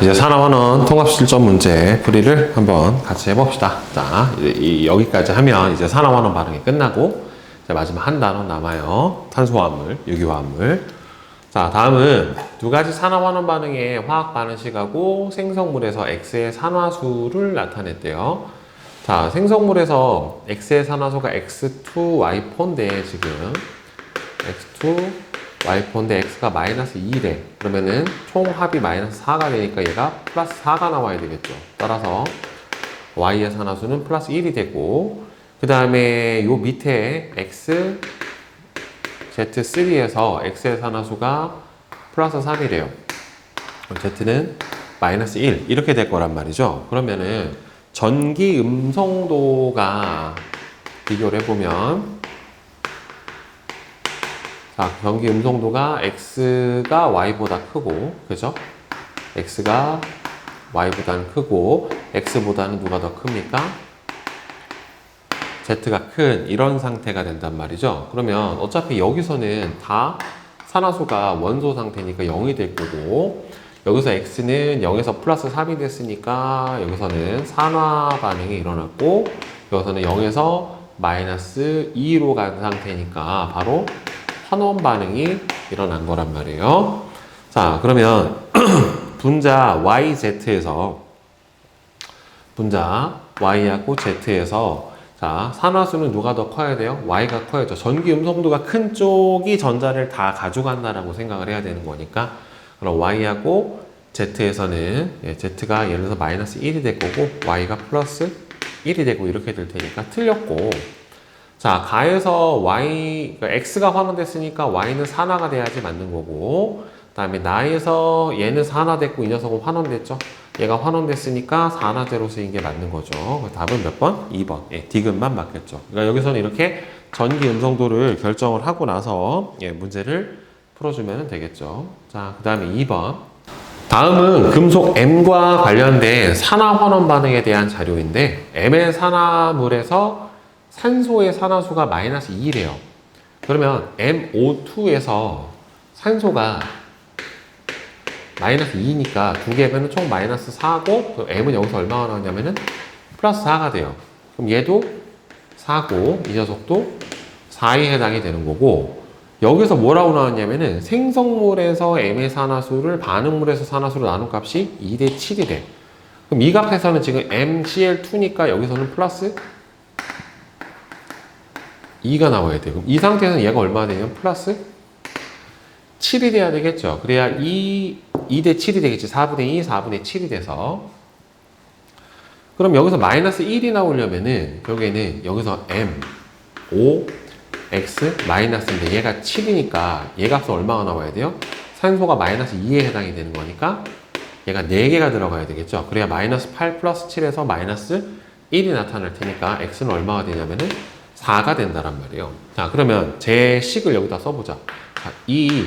이제 산화환원 통합실전 문제 풀이를 한번 같이 해봅시다. 자, 여기까지 하면 이제 산화환원 반응이 끝나고, 이제 마지막 한 단원 남아요. 탄소화합물, 유기화합물. 자, 다음은 두 가지 산화환원 반응의 화학 반응식하고 생성물에서 X의 산화수를 나타냈대요. 자, 생성물에서 X의 산화수가 X2Y4인데 지금 X2Y4인데 X가 마이너스 2래. 그러면은 총 합이 마이너스 4가 되니까 얘가 플러스 4가 나와야 되겠죠. 따라서 Y의 산화수는 플러스 1이 되고, 그 다음에 요 밑에 X Z3에서 X의 산화수가 플러스 3이래요. Z는 마이너스 1 이렇게 될 거란 말이죠. 그러면은 전기 음성도가 비교를 해보면, 자, 전기 음성도가 X가 Y보다 크고, 그죠? X가 Y보다는 크고, X보다는 누가 더 큽니까? Z가 큰 이런 상태가 된단 말이죠. 그러면 어차피 여기서는 다 산화수가 원소 상태니까 0이 될 거고, 여기서 X는 0에서 플러스 3이 됐으니까 여기서는 산화 반응이 일어났고, 여기서는 0에서 마이너스 2로 간 상태니까 바로 환원 반응이 일어난 거란 말이에요. 자, 그러면 분자 YZ에서 분자 Y하고 Z에서, 자, 산화수는 누가 더 커야 돼요? Y가 커야죠. 전기 음성도가 큰 쪽이 전자를 다 가져간다라고 생각을 해야 되는 거니까, 그럼 Y하고 Z에서는 Z가 예를 들어서 마이너스 1이 될 거고 Y가 플러스 1이 되고 이렇게 될 테니까 틀렸고, 자, 가에서 그러니까 X가 환원됐으니까 Y는 산화가 돼야지 맞는 거고, 그 다음에 나에서 얘는 산화됐고 이 녀석은 환원됐죠. 얘가 환원됐으니까 산화제로 쓰인 게 맞는 거죠. 답은 몇 번? 2번. 예, 디귿만 맞겠죠. 그러니까 여기서는 이렇게 전기 음성도를 결정을 하고 나서 문제를 풀어주면 되겠죠. 자, 그 다음에 2번. 다음은 금속 M과 관련된 산화 환원 반응에 대한 자료인데, M의 산화물에서 산소의 산화수가 마이너스 2래요. 그러면 MO2에서 산소가 마이너스 2니까 두 개면 총 마이너스 4고, M은 여기서 얼마가 나오냐면은 플러스 4가 돼요. 그럼 얘도 4고, 이 녀석도 4에 해당이 되는 거고, 여기서 뭐라고 나왔냐면은 생성물에서 M의 산화수를 반응물에서 산화수로 나눈 값이 2대 7이래. 그럼 이 값에서는 지금 MCl2니까 여기서는 플러스 2가 나와야 돼요. 그럼 이 상태에서는 얘가 얼마나 되냐면 플러스 7이 돼야 되겠죠. 그래야 2대 7이 되겠지. 4분의 2, 4분의 7이 돼서. 그럼 여기서 마이너스 1이 나오려면은 결국에는 여기서 M, O, X, 마이너스인데 얘가 7이니까 얘 값은 얼마가 나와야 돼요? 산소가 마이너스 2에 해당이 되는 거니까 얘가 4개가 들어가야 되겠죠. 그래야 마이너스 8 플러스 7에서 마이너스 1이 나타날 테니까 X는 얼마가 되냐면은 4가 된다란 말이에요. 자, 그러면 제 식을 여기다 써보자. 자, 이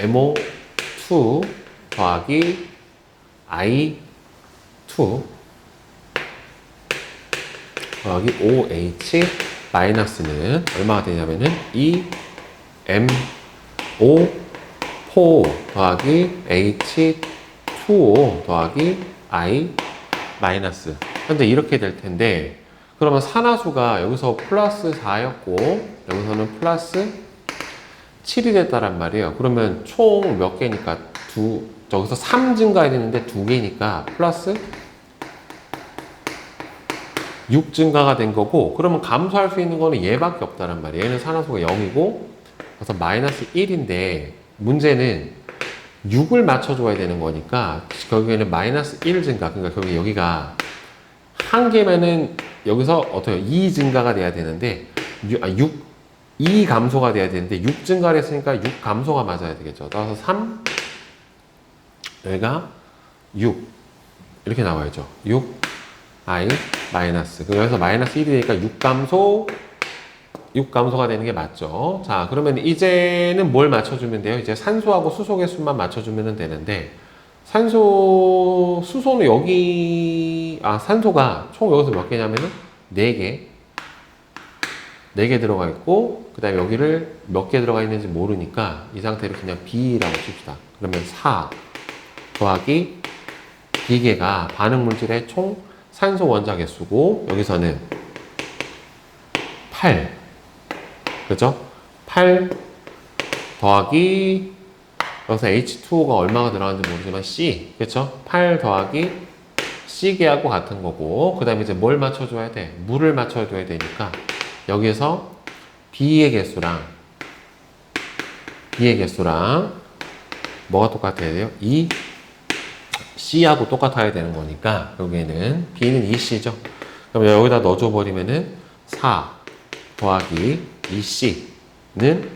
MO2 더하기 I2 더하기 OH 마이너스는 얼마가 되냐면은 이 MO4 더하기 H2O 더하기 I 마이너스. 근데 이렇게 될 텐데, 그러면 산화수가 여기서 플러스 4였고 여기서는 플러스 7이 됐다란 말이에요. 그러면 총 몇 개니까 저기서 3 증가해야 되는데 2개니까 플러스 6 증가가 된 거고, 그러면 감소할 수 있는 거는 얘밖에 없다란 말이에요. 얘는 산화수가 0이고 그래서 마이너스 1인데 문제는 6을 맞춰줘야 되는 거니까 결국에는 마이너스 1 증가, 그러니까 결국 여기가 한 개면은 여기서 어때요? 2 증가가 돼야 되는데 2 감소가 돼야 되는데 6 증가를 했으니까 6 감소가 맞아야 되겠죠. 따라서 3, 여기가 6 이렇게 나와야죠. 6 I 마이너스. 여기서 마이너스 1이 되니까 6 감소가 되는 게 맞죠. 자, 그러면 이제는 뭘 맞춰주면 돼요? 이제 산소하고 수소의 수만 맞춰주면 되는데, 수소는 산소가 총 여기서 몇 개냐면은 4개. 4개 들어가 있고, 그 다음에 여기를 몇 개 들어가 있는지 모르니까 이 상태로 그냥 B라고 칩시다. 그러면 4 더하기 B개가 반응 물질의 총 산소 원자 개수고 여기서는 8. 그죠? 8 더하기 여기서 H2O가 얼마가 들어가는지 모르지만 C. 그쵸? 8 더하기 C개하고 같은 거고 그 다음에 이제 뭘 맞춰줘야 돼? 물을 맞춰줘야 되니까 여기에서 B의 개수랑 뭐가 똑같아야 돼요? C하고 똑같아야 되는 거니까 여기에는 B는 2C죠. 그럼 여기다 넣어줘 버리면은 4 더하기 2C는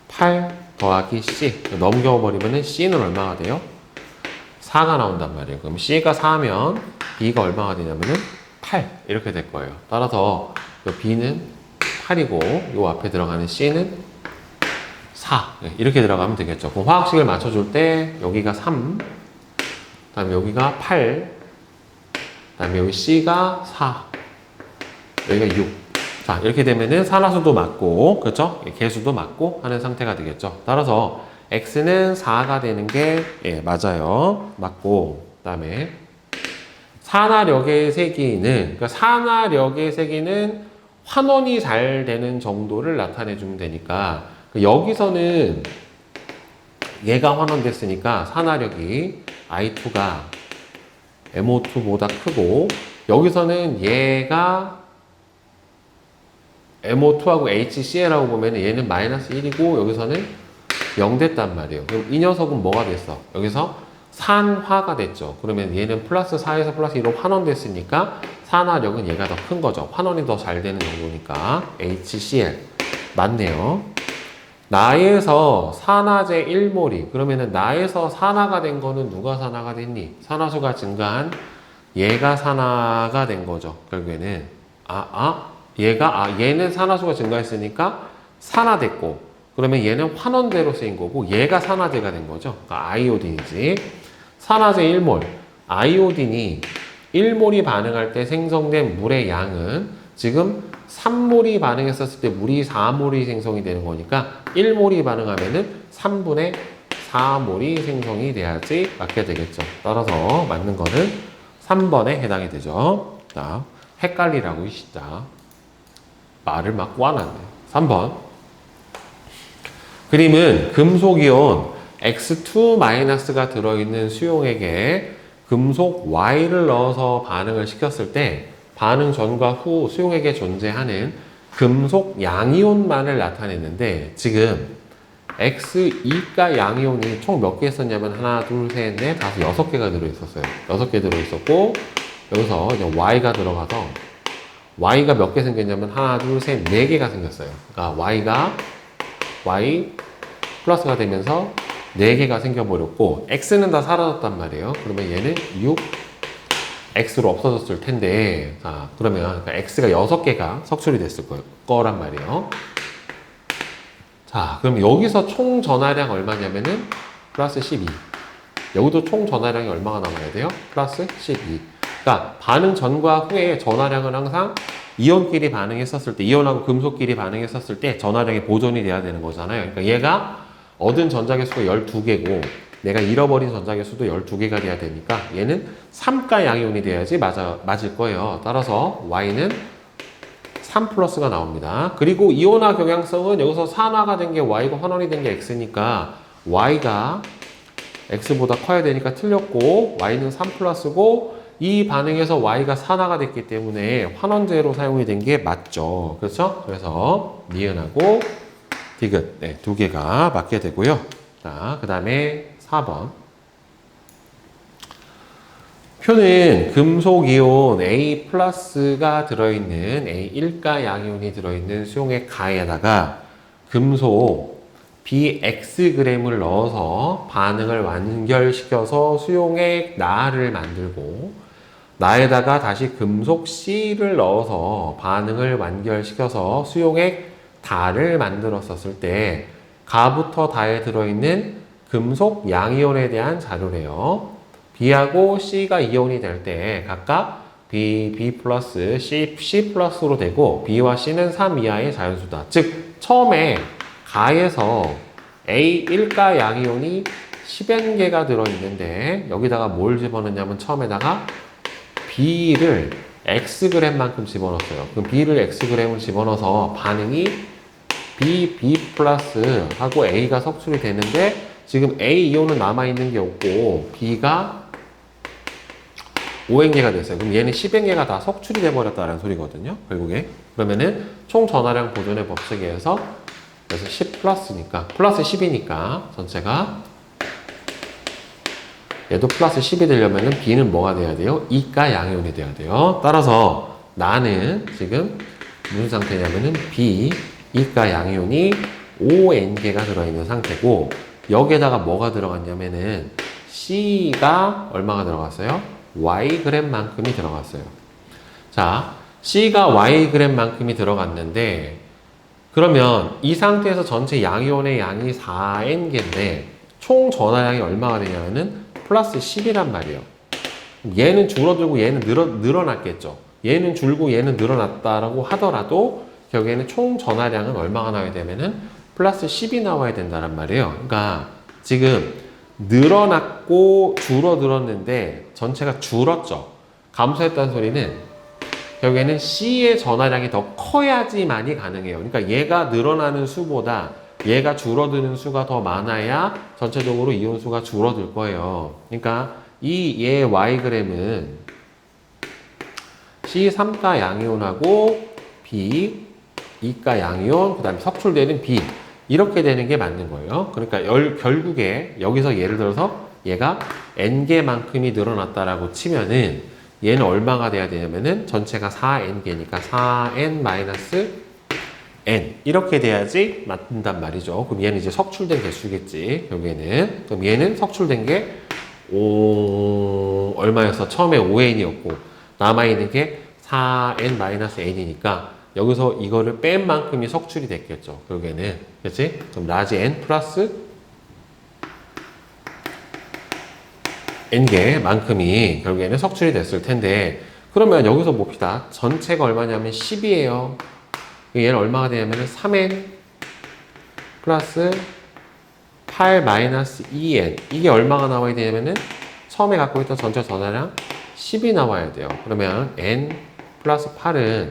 8 더하기 C 넘겨버리면은 C는 얼마가 돼요? 4가 나온단 말이에요. 그럼 C가 4면 B가 얼마가 되냐면은 8 이렇게 될 거예요. 따라서 B는 8이고 요 앞에 들어가는 C는 4 이렇게 들어가면 되겠죠. 그럼 화학식을 맞춰줄 때 여기가 3 그다음에 여기가 8 그다음에 여기 C가 4 여기가 6 자, 이렇게 되면은 산화수도 맞고, 그렇죠? 개수도 맞고 하는 상태가 되겠죠. 따라서 X는 4가 되는 게 맞아요. 맞고, 그다음에 산화력의 세기는 그러니까 산화력의 세기는 환원이 잘 되는 정도를 나타내 주면 되니까 여기서는 얘가 환원됐으니까 산화력이 I2가 MO2보다 크고 여기서는 얘가 MO2하고 HCl하고 보면 얘는 마이너스 1이고 여기서는 0 됐단 말이에요. 그럼 이 녀석은 뭐가 됐어? 여기서 산화가 됐죠. 그러면 얘는 플러스 4에서 플러스 1로 환원됐으니까 산화력은 얘가 더 큰 거죠. 환원이 더 잘 되는 정도니까 HCl 맞네요. 나에서 산화제 1몰이 그러면은 나에서 산화가 된 거는 누가 산화가 됐니? 산화수가 증가한 얘가 산화가 된 거죠. 결국에는 얘는 산화수가 증가했으니까 산화됐고 그러면 얘는 환원제로 쓰인 거고 얘가 산화제가 된 거죠. 그러니까 아이오딘이지. 산화제 1몰 아이오딘이 1몰이 반응할 때 생성된 물의 양은 지금 3몰이 반응했었을 때 물이 4몰이 생성이 되는 거니까 1몰이 반응하면은 3분의 4몰이 생성이 돼야지 맞게 되겠죠. 따라서 맞는 거는 3번에 해당이 되죠. 자, 헷갈리라고 진짜. 말을 막 꼬아놨네. 3번. 그림은 금속이온 X2-가 들어있는 수용액에 금속 Y를 넣어서 반응을 시켰을 때 반응 전과 후 수용액에 존재하는 금속 양이온만을 나타냈는데 지금 X2가 양이온이 총 몇 개 있었냐면 하나, 둘, 셋, 넷, 다섯, 6개가 들어있었어요. 6개 들어있었고 여기서 이제 Y가 들어가서 Y가 몇 개 생겼냐면 하나, 둘, 셋, 4개가 생겼어요. 그러니까 Y 플러스가 되면서 4개가 생겨버렸고 X는 다 사라졌단 말이에요. 그러면 얘는 6 X로 없어졌을 텐데 자 그러면 X가 6개가 석출이 됐을 거란 말이에요. 자 그럼 여기서 총 전하량 얼마냐면은 플러스 12 여기도 총 전하량이 얼마가 남아야 돼요? 플러스 12 그러니까 반응 전과 후에 전하량은 항상 이온끼리 반응했었을 때 이온하고 금속끼리 반응했었을 때 전하량이 보존이 돼야 되는 거잖아요. 그러니까 얘가 얻은 전자개수가 12개고 내가 잃어버린 전자개수도 12개가 돼야 되니까 얘는 3가 양이온이 돼야지 맞을 거예요. 따라서 Y는 3 플러스가 나옵니다. 그리고 이온화 경향성은 여기서 산화가 된 게 Y고 환원이 된 게 X니까 Y가 X보다 커야 되니까 틀렸고 Y는 3 플러스고 이 반응에서 Y가 산화가 됐기 때문에 환원제로 사용이 된 게 맞죠. 그렇죠? 그래서 니은하고 디귿 네, 2개가 맞게 되고요. 자, 그 다음에 4번. 표는 금속이온 A 플러스가 들어있는 A1가 양이온이 들어있는 수용액 가에다가 금속 BXg을 넣어서 반응을 완결시켜서 수용액 나를 만들고 나에다가 다시 금속 C를 넣어서 반응을 완결시켜서 수용액 다를 만들었었을 때 가부터 다에 들어있는 금속 양이온에 대한 자료래요. B하고 C가 이온이 될 때 각각 B 플러스, C 플러스로 되고 B와 C는 3 이하의 자연수다. 즉 처음에 가에서 A1가 양이온이 10N개가 들어있는데 여기다가 뭘 집어넣냐면 처음에다가 B를 Xg만큼 집어넣었어요. 그럼 B를 Xg을 집어넣어서 반응이 B 플러스 하고 A가 석출이 되는데 지금 A 이온은 남아있는 게 없고 B가 5N개가 됐어요. 그럼 얘는 10N개가 다 석출이 돼버렸다는 소리거든요. 결국에. 그러면은 총 전하량 보존의 법칙에 의해서 그래서 10 플러스니까 플러스 10이니까 전체가 얘도 플러스 10이 되려면은 B는 뭐가 돼야 돼요? 이가 양이온이 돼야 돼요. 따라서 나는 지금 무슨 상태냐면은 B 이가 양이온이 5N개가 들어있는 상태고 여기에다가 뭐가 들어갔냐면은 C가 얼마가 들어갔어요? Yg만큼이 들어갔어요. 자, C가 Yg만큼이 들어갔는데 그러면 이 상태에서 전체 양이온의 양이 4N개인데 총 전하량이 얼마가 되냐면은 플러스 10이란 말이에요. 얘는 줄어들고 얘는 늘어났겠죠. 얘는 줄고 얘는 늘어났다라고 하더라도 결국에는 총 전하량은 얼마가 나와야 되면은 플러스 10이 나와야 된다는 말이에요. 그러니까 지금 늘어났고 줄어들었는데 전체가 줄었죠. 감소했다는 소리는 결국에는 C의 전하량이 더 커야지만이 가능해요. 그러니까 얘가 늘어나는 수보다 얘가 줄어드는 수가 더 많아야 전체적으로 이온 수가 줄어들 거예요. 그러니까 얘 Yg은 C 3가 양이온하고 B 2가 양이온, 그 다음에 석출되는 B 이렇게 되는 게 맞는 거예요. 그러니까 결국에 여기서 예를 들어서 얘가 N개만큼이 늘어났다라고 치면은 얘는 얼마가 돼야 되냐면은 전체가 4N개니까 4N-N 이렇게 돼야지 맞는단 말이죠. 그럼 얘는 이제 석출된 개수겠지. 여기에는. 그럼 얘는 석출된 게 얼마였어? 처음에 5N이었고 남아있는 게 4N-N이니까 여기서 이거를 뺀 만큼이 석출이 됐겠죠. 결국에는. 그치? 그럼 라지 N 플러스 N개만큼이 결국에는 석출이 됐을 텐데 그러면 여기서 봅시다. 전체가 얼마냐면 10이에요. 얘는 얼마가 되냐면 3N 플러스 8 마이너스 2N 이게 얼마가 나와야 되냐면은 처음에 갖고 있던 전체 전하량 10이 나와야 돼요. 그러면 N 플러스 8은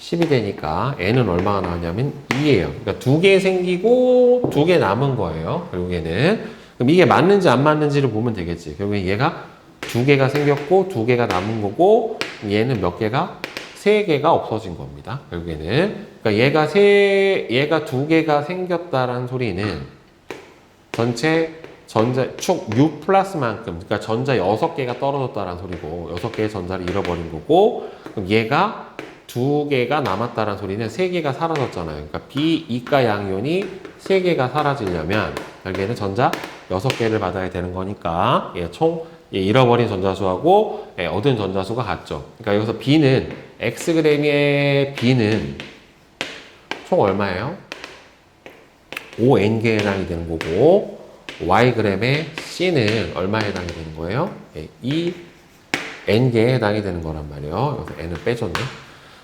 10이 되니까 N은 얼마가 나왔냐면 2예요. 그러니까 2개 생기고 2개 남은 거예요. 결국에는. 그럼 이게 맞는지 안 맞는지를 보면 되겠지. 결국에 얘가 2개가 생겼고 2개가 남은 거고 얘는 몇 개가? 3개가 없어진 겁니다. 결국에는. 그러니까 얘가 2개가 생겼다라는 소리는 전체 축 U 플러스만큼, 그러니까 전자 6개가 떨어졌다라는 소리고 6개의 전자를 잃어버린 거고 그럼 얘가 2개가 남았다라는 소리는 3개가 사라졌잖아요. 그러니까 B, 이가 양이온이 3개가 사라지려면 결국에는 전자 6개를 받아야 되는 거니까 총 잃어버린 전자수하고 얻은 전자수가 같죠. 그러니까 여기서 B는 Xg의 B는 총 얼마예요? 5N개에 해당이 되는 거고 Yg의 C는 얼마에 해당이 되는 거예요? 2N개에 해당이 되는 거란 말이에요. 여기서 N을 빼줬네.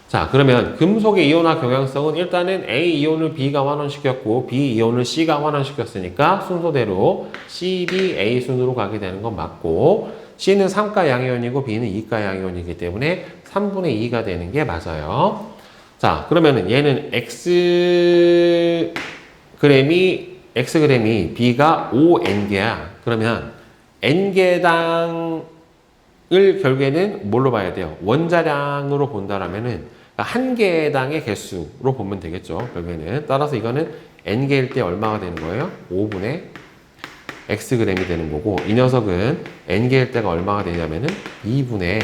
자, 그러면 금속의 이온화 경향성은 일단은 A 이온을 B가 환원시켰고 B 이온을 C가 환원시켰으니까 순서대로 C, B, A 순으로 가게 되는 건 맞고 C는 3가 양이온이고 B는 2가 양이온이기 때문에 3분의 2가 되는 게 맞아요. 자, 그러면은 얘는 Xg이 B가 5N개야. 그러면 N개당을 결국에는 뭘로 봐야 돼요? 원자량으로 본다라면은 한 개당의 개수로 보면 되겠죠. 결국에는. 따라서 이거는 N개일 때 얼마가 되는 거예요? 5분의 Xg이 되는 거고 이 녀석은 N개일 때가 얼마가 되냐면은 2분의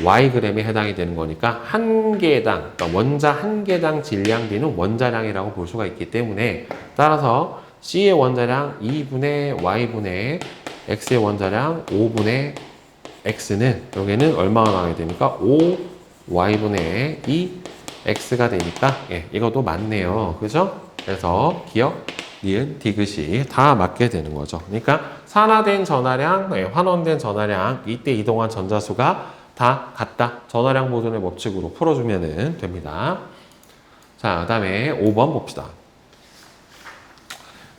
Yg에 해당이 되는 거니까 한 개당, 그러니까 원자 한 개당 질량 B는 원자량이라고 볼 수가 있기 때문에 따라서 C의 원자량 2분의 Y분의 X의 원자량 5분의 X는 여기는 얼마가 나와야 됩니까? 5Y분의 2X가 되니까 이것도 맞네요. 그죠? 그래서 기억, 니은, 디귿이 다 맞게 되는 거죠. 그러니까 산화된 전하량, 환원된 전하량 이때 이동한 전자수가 다 같다. 전하량 보존의 법칙으로 풀어주면 됩니다. 자, 그 다음에 5번 봅시다.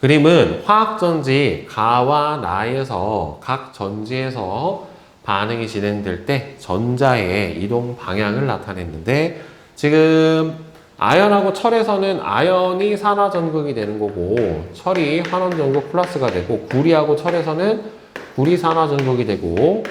그림은 화학전지 가와 나에서 각 전지에서 반응이 진행될 때 전자의 이동 방향을 나타냈는데, 지금 아연하고 철에서는 아연이 산화전극이 되는 거고 철이 환원전극 플러스가 되고, 구리하고 철에서는 구리 산화전극이 되고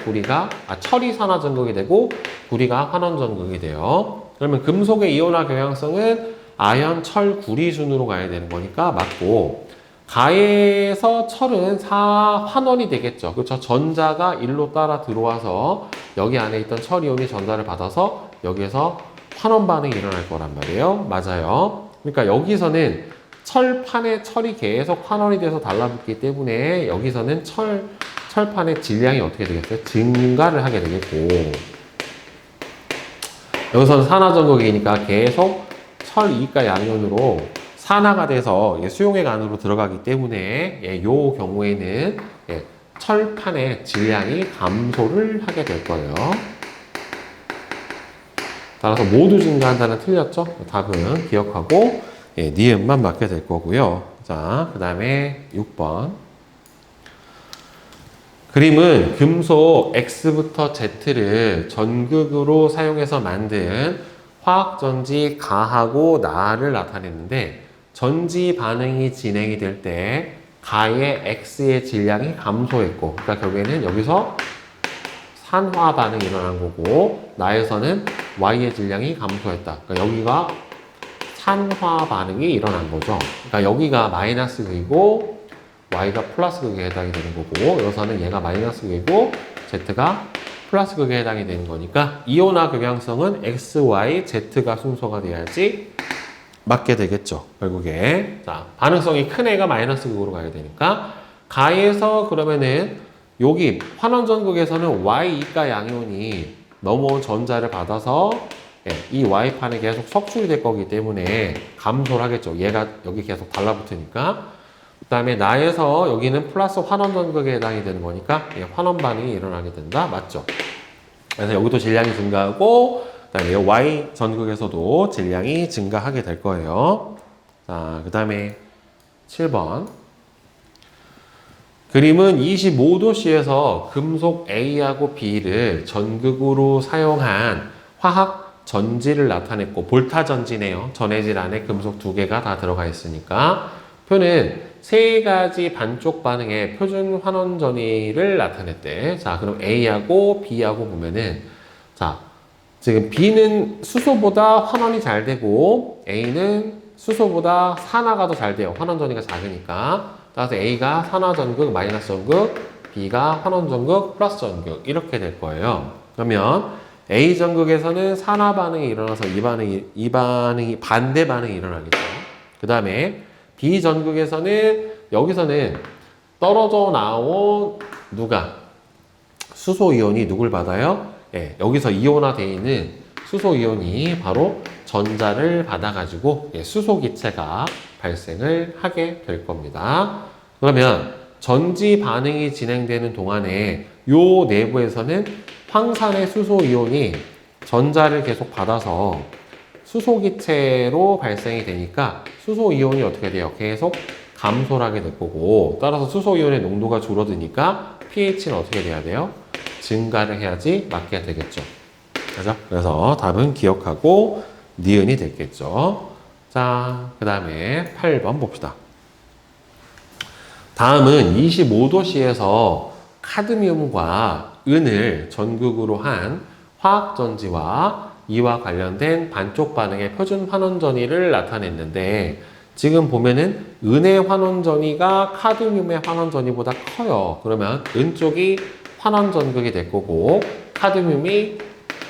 철이 산화전극이 되고 구리가 환원전극이 돼요. 그러면 금속의 이온화 경향성은 아연, 철, 구리 순으로 가야 되는 거니까 맞고, 가에서 철은 환원이 되겠죠. 그렇죠? 전자가 일로 따라 들어와서 여기 안에 있던 철이온이 전자를 받아서 여기에서 환원 반응이 일어날 거란 말이에요. 맞아요. 그러니까 여기서는 철판에 철이 계속 환원이 돼서 달라붙기 때문에 여기서는 철판의 질량이 어떻게 되겠어요? 증가를 하게 되겠고, 여기서는 산화전극이니까 계속 철 이가 양이온으로 산화가 돼서 수용액 안으로 들어가기 때문에 이 경우에는 철판의 질량이 감소를 하게 될 거예요. 따라서 모두 증가한다는 틀렸죠? 답은 기억하고 니은만 맞게 될 거고요. 자, 그 다음에 6번. 그림은 금속 X부터 Z를 전극으로 사용해서 만든 화학전지 가하고 나를 나타냈는데, 전지 반응이 진행이 될 때 가의 X의 질량이 감소했고, 그러니까 결국에는 여기서 산화 반응이 일어난 거고, 나에서는 Y의 질량이 감소했다. 그러니까 여기가 산화 반응이 일어난 거죠. 그러니까 여기가 마이너스 극이고 Y가 플러스 극에 해당이 되는 거고, 여기서는 얘가 마이너스 극이고 Z가 플러스 극에 해당이 되는 거니까 이온화 경향성은 X, Y, Z가 순서가 돼야지 맞게 되겠죠. 결국에. 자, 반응성이 큰 애가 마이너스 극으로 가야 되니까 가에서 그러면은 여기 환원전극에서는 Y2가 양이온이 넘어온 전자를 받아서 이 Y판에 계속 석출이 될 거기 때문에 감소를 하겠죠. 얘가 여기 계속 달라붙으니까. 그 다음에 나에서 여기는 플러스 환원전극에 해당이 되는 거니까 환원 반응이 일어나게 된다. 맞죠? 그래서 여기도 질량이 증가하고, 그 다음에 Y 전극에서도 질량이 증가하게 될 거예요. 자, 그 다음에 7번. 그림은 25도씨에서 금속 A하고 B를 전극으로 사용한 화학 전지를 나타냈고, 볼타 전지네요. 전해질 안에 금속 2개가 다 들어가 있으니까. 표는 3가지 반쪽 반응의 표준 환원 전위를 나타냈대. 자, 그럼 A하고 B하고 보면은, 자, 지금 B는 수소보다 환원이 잘 되고 A는 수소보다 산화가 더 잘 돼요. 환원 전위가 작으니까. 따라서 A가 산화 전극, 마이너스 전극, B가 환원 전극, 플러스 전극 이렇게 될 거예요. 그러면 A 전극에서는 산화 반응이 일어나서 이 반응이 반대 반응이 일어나겠죠. 그 다음에 B 전극에서는 여기서는 떨어져 나온 수소 이온이 누굴 받아요? 여기서 이온화되어 있는 수소 이온이 바로 전자를 받아가지고 수소 기체가 발생을 하게 될 겁니다. 그러면 전지 반응이 진행되는 동안에 요 내부에서는 황산의 수소 이온이 전자를 계속 받아서 수소 기체로 발생이 되니까 수소 이온이 어떻게 돼요? 계속 감소를 하게 될 거고, 따라서 수소 이온의 농도가 줄어드니까 pH는 어떻게 돼야 돼요? 증가를 해야지 맞게 되겠죠. 그죠? 그래서 답은 기억하고 니은이 됐겠죠. 자, 그 다음에 8번 봅시다. 다음은 25도씨에서 카드뮴과 은을 전극으로 한 화학전지와 이와 관련된 반쪽 반응의 표준 환원 전위를 나타냈는데, 지금 보면은 은의 환원 전위가 카드뮴의 환원 전위보다 커요. 그러면 은 쪽이 환원 전극이 될 거고 카드뮴이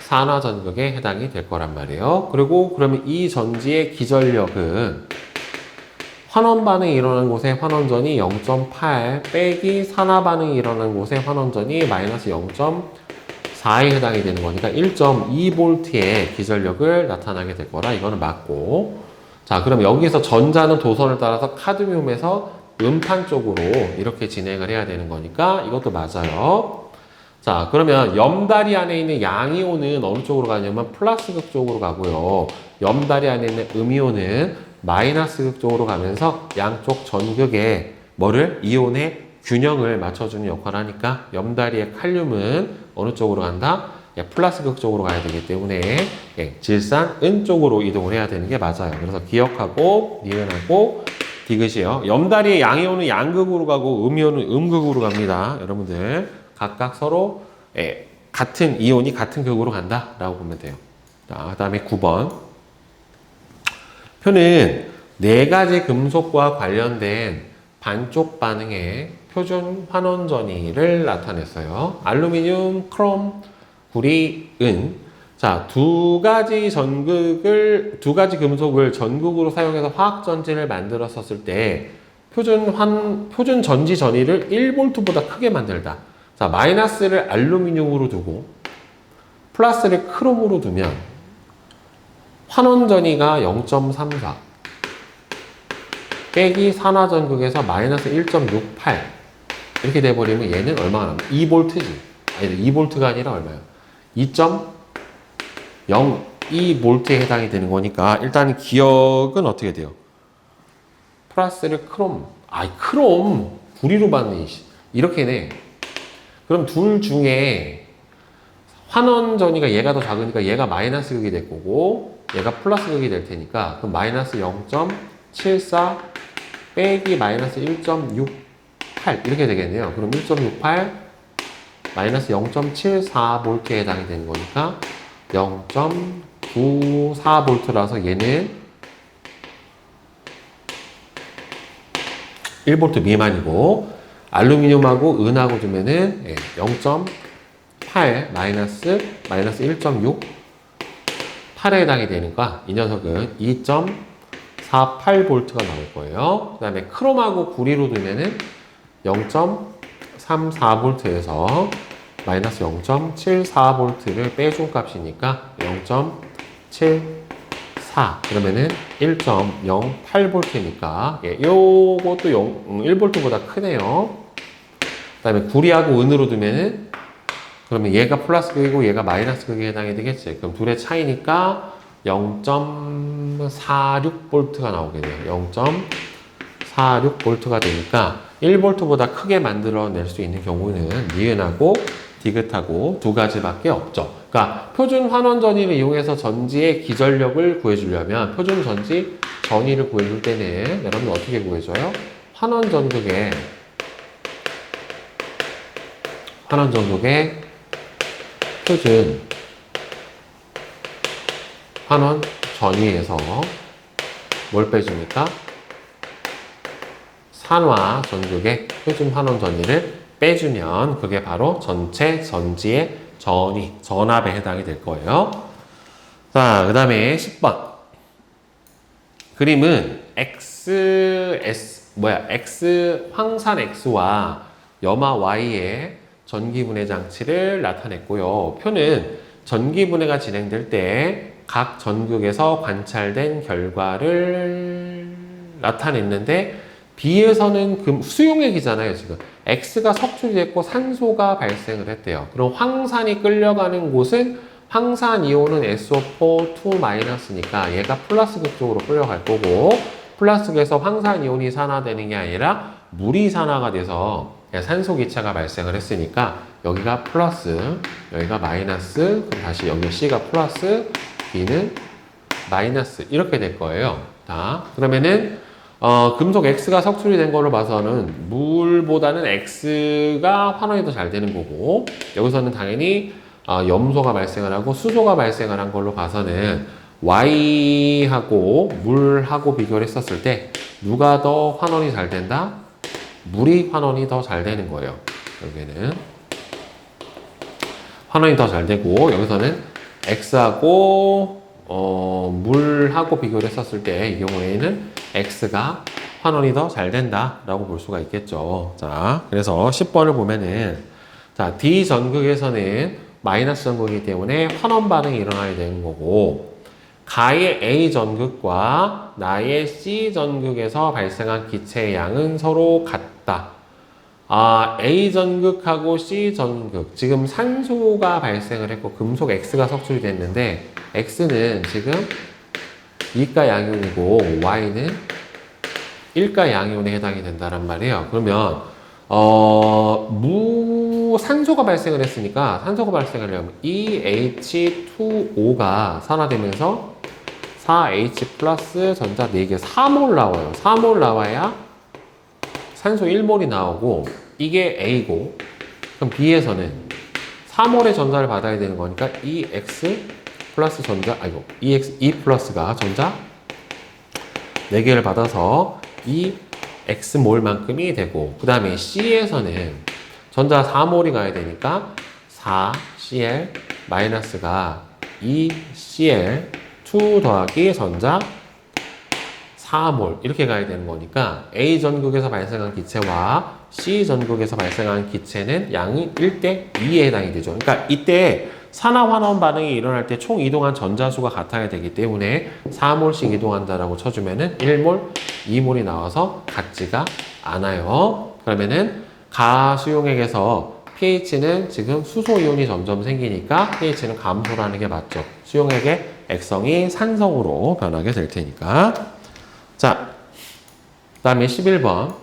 산화 전극에 해당이 될 거란 말이에요. 그리고 그러면 이 전지의 기전력은 환원 반응이 일어나는 곳의 환원전이 0.8 빼기 산화 반응이 일어나는 곳의 환원전이 마이너스 0.4에 해당이 되는 거니까 1.2V의 기전력을 나타나게 될 거라 이거는 맞고, 자, 그럼 여기서 전자는 도선을 따라서 카드뮴에서 음판 쪽으로 이렇게 진행을 해야 되는 거니까 이것도 맞아요. 자, 그러면 염다리 안에 있는 양이온은 어느 쪽으로 가냐면 플러스극 쪽으로 가고요. 염다리 안에 있는 음이온은 마이너스 극 쪽으로 가면서 양쪽 전극에 뭐를? 이온의 균형을 맞춰주는 역할을 하니까 염다리의 칼륨은 어느 쪽으로 간다? 플러스 극 쪽으로 가야 되기 때문에 질산 은 쪽으로 이동을 해야 되는 게 맞아요. 그래서 기억하고 니은하고 디귿이요. 염다리의 양이온은 양극으로 가고 음이온은 음극으로 갑니다. 여러분들 각각 서로 같은 이온이 같은 극으로 간다라고 보면 돼요. 자, 그다음에 9번. 표는 네 가지 금속과 관련된 반쪽 반응의 표준 환원 전위를 나타냈어요. 알루미늄, 크롬, 구리, 은. 자, 두 가지 금속을 전극으로 사용해서 화학 전지를 만들었었을 때 표준 전지 전위를 1V보다 크게 만들다. 자, 마이너스를 알루미늄으로 두고 플러스를 크롬으로 두면 환원 전위가 0.34 빼기 산화전극에서 마이너스 1.68 이렇게 돼버리면 얘는 얼마가 남아? 2V지. 아니, 2V가 아니라 얼마야? 2.02V에 해당이 되는 거니까 일단 기억은 어떻게 돼요? 플러스를 크롬. 크롬 구리로 받네. 이렇게 네. 그럼 둘 중에 환원 전위가 얘가 더 작으니까 얘가 마이너스 극이 될 거고 얘가 플러스 극이 될 테니까 그럼 마이너스 0.74 빼기 마이너스 1.68 이렇게 되겠네요. 그럼 1.68 마이너스 0.74V에 해당이 되는 거니까 0.94V라서 얘는 1V 미만이고 알루미늄하고 은하고 주면은 0.8 마이너스 1.68에 해당이 되니까 이 녀석은 2.48V가 나올 거예요. 그 다음에 크롬하고 구리로 두면은 0.34V에서 마이너스 0.74V를 빼준 값이니까 0.74 그러면은 1.08V니까 요것도 1V보다 크네요. 그 다음에 구리하고 은으로 두면은 그러면 얘가 플러스 극이고 얘가 마이너스 극에 해당이 되겠지. 그럼 둘의 차이니까 0.46V가 나오겠네요. 0.46V가 되니까 1V보다 크게 만들어낼 수 있는 경우는 니은하고 디귿하고 두 가지밖에 없죠. 그러니까 표준 환원 전위를 이용해서 전지의 기전력을 구해주려면 표준 전지 전위를 구해줄 때는 여러분 어떻게 구해줘요? 환원 전극의 표준 환원 전위에서 뭘 빼줍니까? 산화 전극의 표준 환원 전위를 빼주면 그게 바로 전체 전지의 전압에 해당이 될 거예요. 자, 그 다음에 10번. 그림은 황산 X와 염화 Y의 전기분해 장치를 나타냈고요. 표는 전기분해가 진행될 때 각 전극에서 관찰된 결과를 나타냈는데 B에서는 수용액이잖아요, 지금. X가 석출이 됐고 산소가 발생을 했대요. 그럼 황산이 끌려가는 곳은 황산 이온은 SO4 2-니까 얘가 플러스 극 쪽으로 끌려갈 거고 플러스 극에서 황산 이온이 산화되는 게 아니라 물이 산화가 돼서 산소 기체가 발생을 했으니까 여기가 플러스, 여기가 마이너스, 그럼 다시 여기 C가 플러스, B는 마이너스 이렇게 될 거예요. 자, 그러면은 금속 X가 석출이 된 걸로 봐서는 물보다는 X가 환원이 더 잘 되는 거고 여기서는 당연히 염소가 발생을 하고 수소가 발생을 한 걸로 봐서는 Y하고 물하고 비교를 했었을 때 누가 더 환원이 잘 된다? 물이 환원이 더 잘 되는 거예요. 여기는 환원이 더 잘 되고 여기서는 X하고 물하고 비교를 했었을 때 이 경우에는 X가 환원이 더 잘 된다라고 볼 수가 있겠죠. 자, 그래서 10번을 보면은 자, D 전극에서는 마이너스 전극이기 때문에 환원 반응이 일어나야 되는 거고 가의 A 전극과 나의 C 전극에서 발생한 기체의 양은 서로 같다. A 전극하고 C 전극 지금 산소가 발생을 했고 금속 X가 석출이 됐는데 X는 지금 2가 양이온이고 Y는 1가 양이온에 해당이 된다란 말이에요. 그러면 산소가 발생을 했으니까 산소가 발생하려면 EH2O가 산화되면서 4H 플러스 전자 4개 4몰 나와요. 4몰 나와야 산소 1몰이 나오고 이게 A고 그럼 B에서는 4몰의 전자를 받아야 되는 거니까 EX 플러스 전자 E 플러스가 전자 4개를 받아서 이 X몰만큼이 되고 그 다음에 C에서는 전자 4몰이 가야 되니까 4Cl 마이너스가 2Cl2 더하기 전자 4몰 이렇게 가야 되는 거니까 A 전극에서 발생한 기체와 C 전극에서 발생한 기체는 양이 1대 2에 해당이 되죠. 그러니까 이때 산화환원 반응이 일어날 때 총 이동한 전자수가 같아야 되기 때문에 4몰씩 이동한다라고 쳐주면은 1몰, 2몰이 나와서 같지가 않아요. 그러면은 가수용액에서 pH는 지금 수소이온이 점점 생기니까 pH는 감소라는 게 맞죠. 수용액의 액성이 산성으로 변하게 될 테니까. 자, 그 다음에 11번.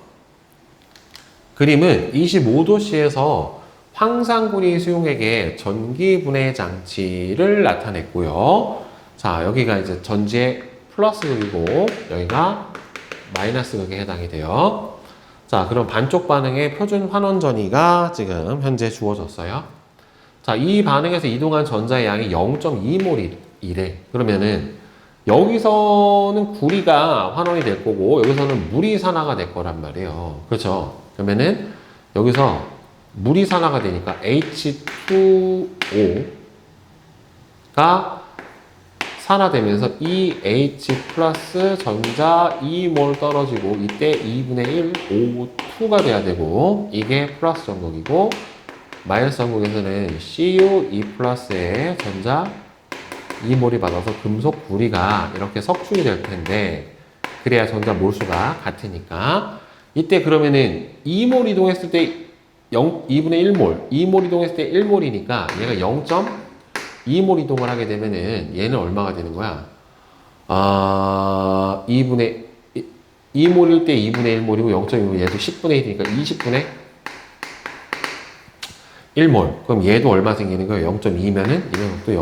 그림은 25도씨에서 황산구리 수용액의 전기분해 장치를 나타냈고요. 자, 여기가 이제 전지의 플러스 극이고 여기가 마이너스 극에 해당이 돼요. 자, 그럼 반쪽 반응의 표준 환원 전위가 지금 현재 주어졌어요. 자, 이 반응에서 이동한 전자의 양이 0.2몰이래. 그러면은 여기서는 구리가 환원이 될 거고 여기서는 물이 산화가 될 거란 말이에요. 그렇죠? 그러면은 여기서 물이 산화가 되니까 H2O가 산화되면서 EH 플러스 전자 2몰 떨어지고 이때 2분의 1 O2가 돼야 되고 이게 플러스 전극이고 마이너스 전극에서는 CU 2 플러스의 전자 2몰이 받아서 금속 구리가 이렇게 석출이 될 텐데 그래야 전자 몰수가 같으니까 이때 그러면은 2몰 이동했을 때 2분의 1몰 2몰 이동했을 때 1몰이니까 얘가 0.2몰 이동을 하게 되면은 얘는 얼마가 되는 거야? 2몰일 때 2분의 1몰이고 0.2몰 얘도 10분의 1이니까 20분의 1몰. 그럼 얘도 얼마 생기는 거예요? 0.2면은 이것도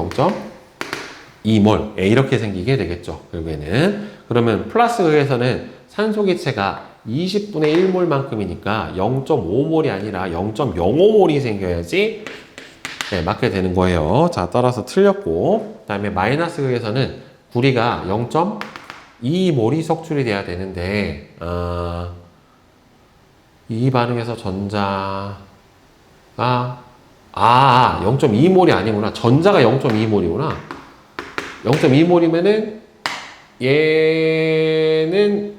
0.2몰. 이렇게 생기게 되겠죠. 결국에는. 그러면 플러스 극에서는 산소 기체가 20분의 1몰만큼이니까 0.5몰이 아니라 0.05몰이 생겨야지 네, 맞게 되는 거예요. 자, 따라서 틀렸고 그 다음에 마이너스 극에서는 구리가 0.2몰이 석출이 돼야 되는데 이 반응에서 전자가 0.2몰이 아니구나. 전자가 0.2몰이구나. 0.2몰이면은 얘는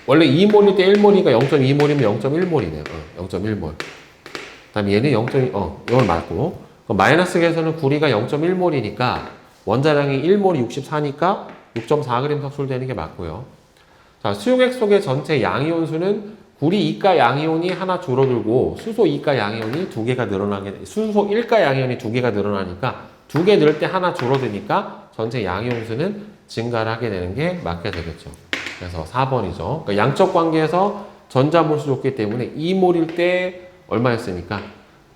원래 2몰일 때 1몰이니까 0.2몰이면 0.1몰이네요. 0.1몰. 그 다음에 얘는 0.2, 이걸 맞고. 마이너스에서는 구리가 0.1몰이니까 원자량이 1몰이 64니까 6.4g 석출되는 게 맞고요. 자, 수용액 속의 전체 양이온 수는 구리 2가 양이온이 하나 줄어들고 수소 2가 양이온이 2개가 수소 1가 양이온이 2개가 늘어나니까 2개 늘을 때 하나 줄어드니까 전체 양이온 수는 증가를 하게 되는 게 맞게 되겠죠. 그래서 4번이죠. 그러니까 양적 관계에서 전자 몰수 줬기 때문에 2몰일 때 얼마였으니까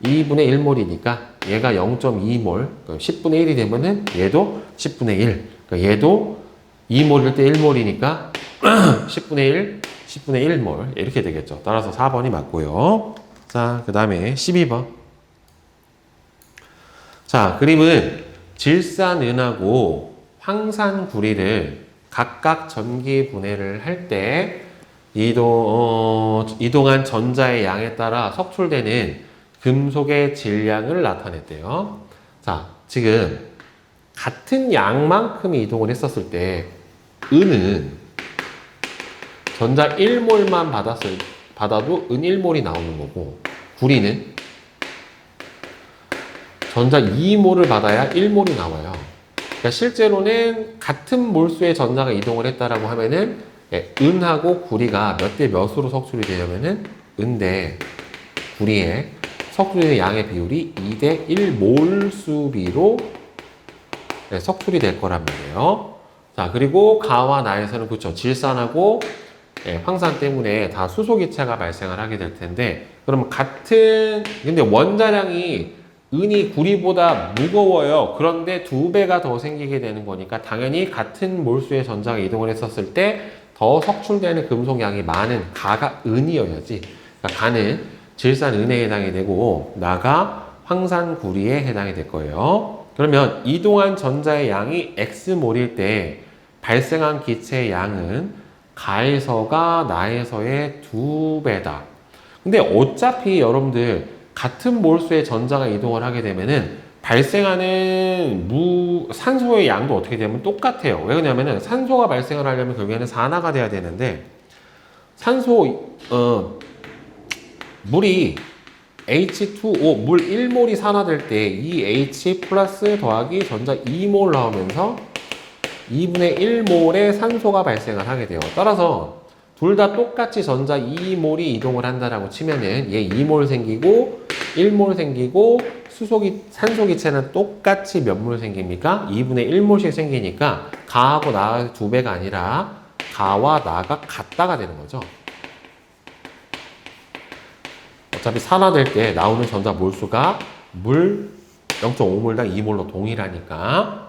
2분의 1몰이니까 얘가 0.2몰, 10분의 1이 되면은 얘도 10분의 1. 그러니까 얘도 2몰일 때 1몰이니까 10분의 1, 10분의 1몰 이렇게 되겠죠. 따라서 4번이 맞고요. 자, 그 다음에 12번. 자, 그림은 질산은하고 황산구리를 각각 전기 분해를 할 때 이동한 전자의 양에 따라 석출되는 금속의 질량을 나타냈대요. 자, 지금 같은 양만큼 이동을 했었을 때 은은 전자 1몰만 받아도 은 1몰이 나오는 거고 구리는 전자 2몰을 받아야 1몰이 나와요. 그러니까 실제로는 같은 몰수의 전자가 이동을 했다라고 하면은 은하고 구리가 몇 대 몇으로 석출이 되냐면은 은 대 구리의 석출되는 양의 비율이 2대 1 몰수비로 석출이 될 거란 말이에요. 자, 그리고 가와 나에서는 그쵸. 질산하고 황산 때문에 다 수소기체가 발생을 하게 될 텐데, 그러면 근데 원자량이 은이 구리보다 무거워요. 그런데 2배가 더 생기게 되는 거니까 당연히 같은 몰수의 전자가 이동을 했었을 때 더 석출되는 금속량이 많은 가가 은이어야지. 그러니까 가는 질산 은에 해당이 되고 나가 황산 구리에 해당이 될 거예요. 그러면 이동한 전자의 양이 X몰일 때 발생한 기체의 양은 가에서가 나에서의 2배다. 근데 어차피 여러분들 같은 몰수의 전자가 이동을 하게 되면은 발생하는 산소의 양도 어떻게 되면 똑같아요. 왜 그러냐면은 산소가 발생을 하려면 결국에는 산화가 돼야 되는데 물이 H2O, 물 1몰이 산화될 때 이 H 플러스 더하기 전자 2몰 나오면서 2분의 1몰의 산소가 발생을 하게 돼요. 따라서 둘 다 똑같이 전자 2몰이 이동을 한다라고 치면은 얘 2몰 생기고 1몰 생기고 산소기체는 똑같이 몇 몰 생깁니까? 2분의 1몰씩 생기니까 가하고 나가 2배가 아니라 가와 나가 같다가 되는 거죠. 어차피 산화될 때 나오는 전자 몰수가 물 0.5몰당 2몰로 동일하니까.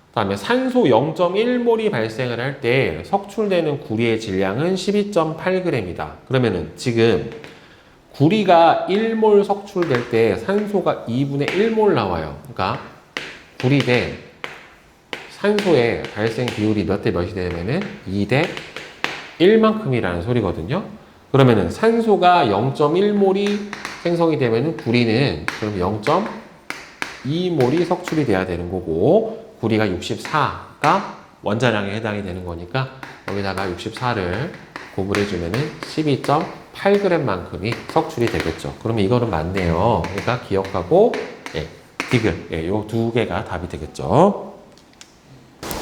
그 다음에 산소 0.1몰이 발생을 할 때 석출되는 구리의 질량은 12.8g이다. 그러면은 지금 구리가 1몰 석출될 때 산소가 2분의 1몰 나와요. 그러니까 구리 대 산소의 발생 비율이 몇 대 몇이 되면은 2대 1만큼이라는 소리거든요. 그러면은 산소가 0.1몰이 생성이 되면은 구리는 그럼 0.2몰이 석출이 돼야 되는 거고, 구리가 64가 원자량에 해당이 되는 거니까 여기다가 64를 곱을해주면은 12.8g만큼이 석출이 되겠죠. 그러면 이거는 맞네요. 그러니까 기억하고 디귿, 요 두 개가 답이 되겠죠.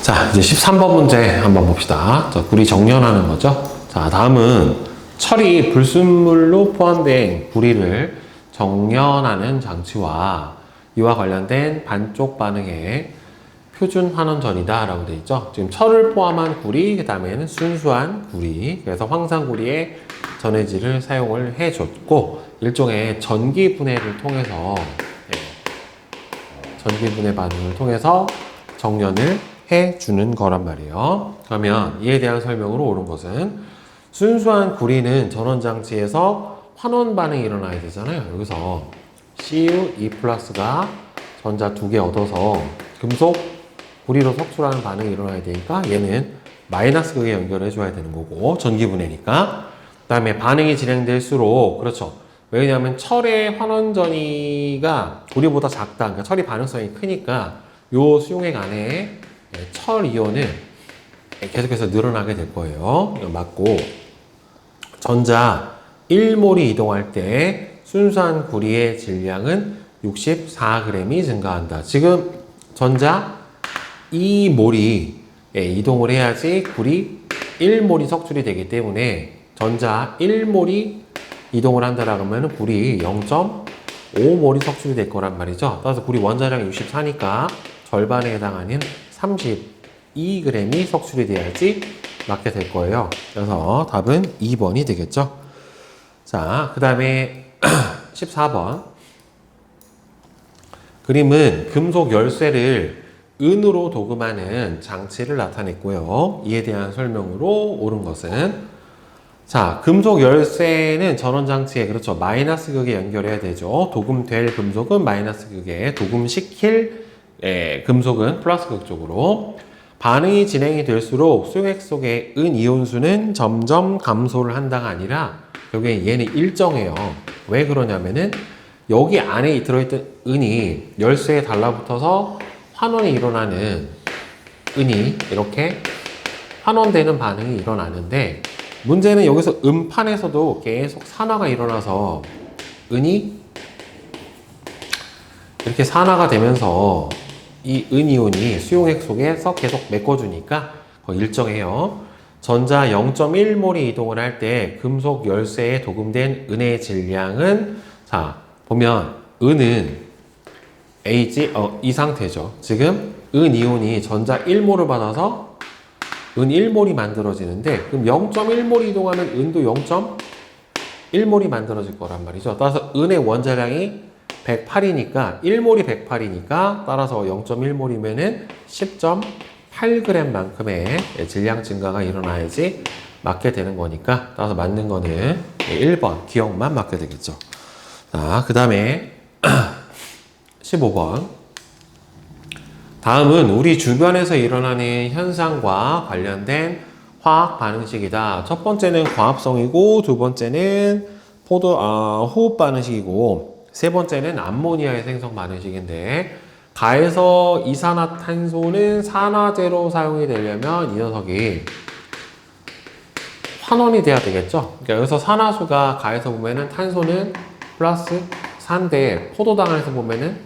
자, 이제 13번 문제 한번 봅시다. 자, 구리 정연하는 거죠. 자, 다음은 철이 불순물로 포함된 구리를 정연하는 장치와 이와 관련된 반쪽 반응의 표준 환원전이다 라고 되어 있죠. 지금 철을 포함한 구리, 그 다음에는 순수한 구리, 그래서 황산구리의 전해질을 사용을 해줬고, 일종의 전기분해를 통해서 전기분해 반응을 통해서 정연을 해주는 거란 말이에요. 그러면 이에 대한 설명으로 옳은 것은, 순수한 구리는 전원장치에서 환원 반응이 일어나야 되잖아요. 여기서 Cu2 플러스가 전자 2개 얻어서 금속 구리로 석출하는 반응이 일어나야 되니까 얘는 마이너스 극에 연결해 줘야 되는 거고, 전기분해니까. 그 다음에 반응이 진행될수록, 그렇죠. 왜냐하면 철의 환원전이가 구리보다 작다. 그러니까 철이 반응성이 크니까 요 수용액 안에 철 이온은 계속해서 늘어나게 될 거예요. 이거 맞고, 전자 1몰이 이동할 때 순수한 구리의 질량은 64g이 증가한다. 지금 전자 2몰이 이동을 해야지 구리 1몰이 석출이 되기 때문에 전자 1몰이 이동을 한다라고 하면 구리 0.5몰이 석출이 될 거란 말이죠. 따라서 구리 원자량이 64니까 절반에 해당하는 32g이 석출이 돼야지 맞게 될 거예요. 그래서 답은 2번이 되겠죠. 자, 그 다음에 14번. 그림은 금속 열쇠를 은으로 도금하는 장치를 나타냈고요. 이에 대한 설명으로 옳은 것은, 자, 금속 열쇠는 전원장치에, 그렇죠, 마이너스 극에 연결해야 되죠. 도금될 금속은 마이너스 극에, 도금시킬 금속은 플러스 극 쪽으로. 반응이 진행이 될수록 수액 속의 은 이온수는 점점 감소를 한다가 아니라 여기 얘는 일정해요. 왜 그러냐면은 여기 안에 들어있던 은이 열쇠에 달라붙어서 환원이 일어나는, 은이 이렇게 환원되는 반응이 일어나는데, 문제는 여기서 음판에서도 계속 산화가 일어나서 은이 이렇게 산화가 되면서 이 은이온이 수용액 속에서 계속 메꿔주니까 일정해요. 전자 0.1몰이 이동을 할 때 금속 열쇠에 도금된 은의 질량은, 자, 보면 은은 이 상태죠. 지금 은이온이 전자 1몰을 받아서 은 1몰이 만들어지는데 그럼 0.1몰 이동하면 은도 0.1몰이 만들어질 거란 말이죠. 따라서 은의 원자량이 108이니까 1몰이 108이니까 따라서 0.1몰이면은 10.8g만큼의 질량 증가가 일어나야지 맞게 되는 거니까 따라서 맞는 거는 1번 기억만 맞게 되겠죠. 자, 그 다음에 15번. 다음은 우리 주변에서 일어나는 현상과 관련된 화학 반응식이다. 첫 번째는 광합성이고, 두 번째는 호흡 반응식이고, 세 번째는 암모니아의 생성 반응식인데, 가에서 이산화탄소는 산화제로 사용이 되려면 이 녀석이 환원이 돼야 되겠죠. 그러니까 여기서 산화수가 가에서 보면은 탄소는 플러스 4인데 포도당에서 보면은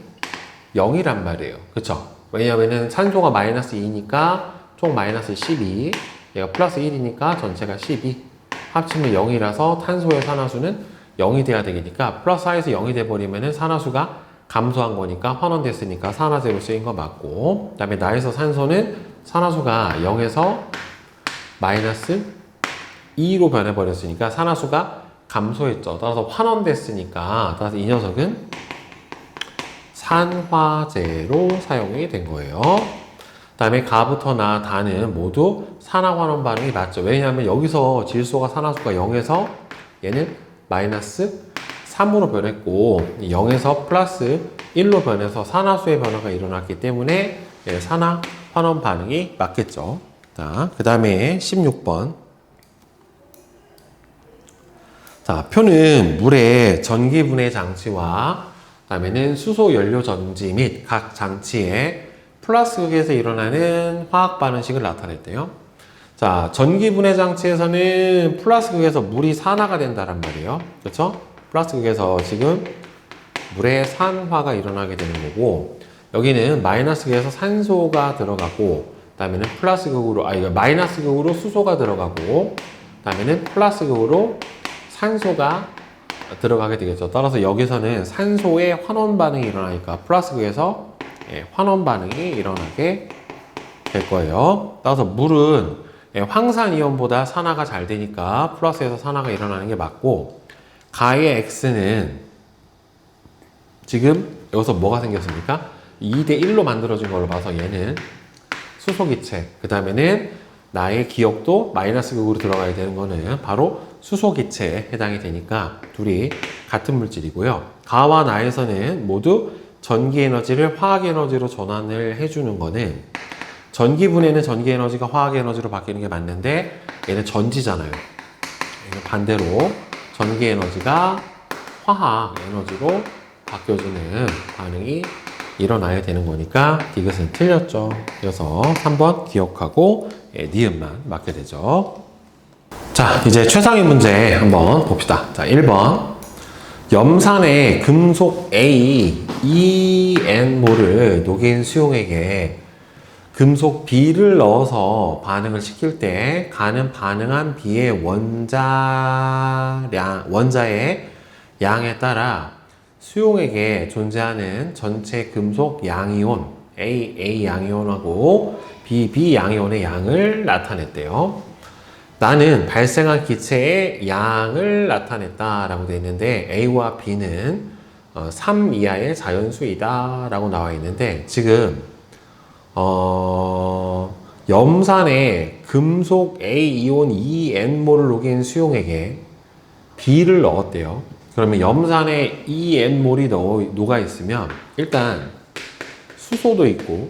0이란 말이에요. 그쵸? 왜냐면은 산소가 마이너스 2니까 총 마이너스 12, 얘가 플러스 1이니까 전체가 12, 합치면 0이라서 탄소의 산화수는 0이 돼야 되니까 플러스 4에서 0이 돼버리면은 산화수가 감소한 거니까 환원됐으니까 산화제로 쓰인 거 맞고, 그 다음에 나에서 산소는 산화수가 0에서 마이너스 2로 변해버렸으니까 산화수가 감소했죠. 따라서 환원됐으니까 따라서 이 녀석은 산화제로 사용이 된 거예요. 그 다음에 가부터 나, 다는 모두 산화환원 반응이 맞죠. 왜냐하면 여기서 질소가 산화수가 0에서 얘는 마이너스 3으로 변했고 0에서 플러스 1로 변해서 산화수의 변화가 일어났기 때문에 산화환원 반응이 맞겠죠. 자, 그 다음에 16번. 자, 표는 물의 전기분해 장치와 그다음에는 수소 연료 전지 및 각 장치의 플러스 극에서 일어나는 화학 반응식을 나타냈대요. 자, 전기분해 장치에서는 플러스 극에서 물이 산화가 된다란 말이에요. 그렇죠? 플러스 극에서 지금 물의 산화가 일어나게 되는 거고, 여기는 마이너스 극에서 산소가 들어가고, 그다음에는 플러스 극으로 마이너스 극으로 수소가 들어가고, 그다음에는 플러스 극으로 산소가 들어가게 되겠죠. 따라서 여기서는 산소의 환원 반응이 일어나니까 플러스 극에서 환원 반응이 일어나게 될 거예요. 따라서 물은 황산이온보다 산화가 잘 되니까 플러스에서 산화가 일어나는 게 맞고, 가의 X는 지금 여기서 뭐가 생겼습니까? 2대 1로 만들어진 걸로 봐서 얘는 수소기체, 그 다음에는 나의 기억도 마이너스 극으로 들어가야 되는 거는 바로 수소기체에 해당이 되니까 둘이 같은 물질이고요. 가와 나에서는 모두 전기에너지를 화학에너지로 전환을 해주는 거는, 전기분해는 전기에너지가 화학에너지로 바뀌는 게 맞는데 얘는 전지잖아요. 얘는 반대로 전기에너지가 화학에너지로 바뀌어주는 반응이 일어나야 되는 거니까 이것은 틀렸죠. 그래서 3번 기억하고 니은만 맞게 되죠. 자, 이제 최상위 문제 한번 봅시다. 자, 1번. 염산의 금속 A 2N몰을 녹인 수용액에 금속 B를 넣어서 반응을 시킬 때 가는 반응한 B의 원자의 양에 따라 수용액에 존재하는 전체 금속 양이온 A 양이온하고 B 양이온의 양을 나타냈대요. 나는 발생한 기체의 양을 나타냈다라고 되어 있는데 A와 B는 3 이하의 자연수이다 라고 나와 있는데, 지금 염산에 금속 A이온 2N몰을 녹인 수용액에 B를 넣었대요. 그러면 염산에 2N몰이 녹아 있으면 일단 수소도 있고,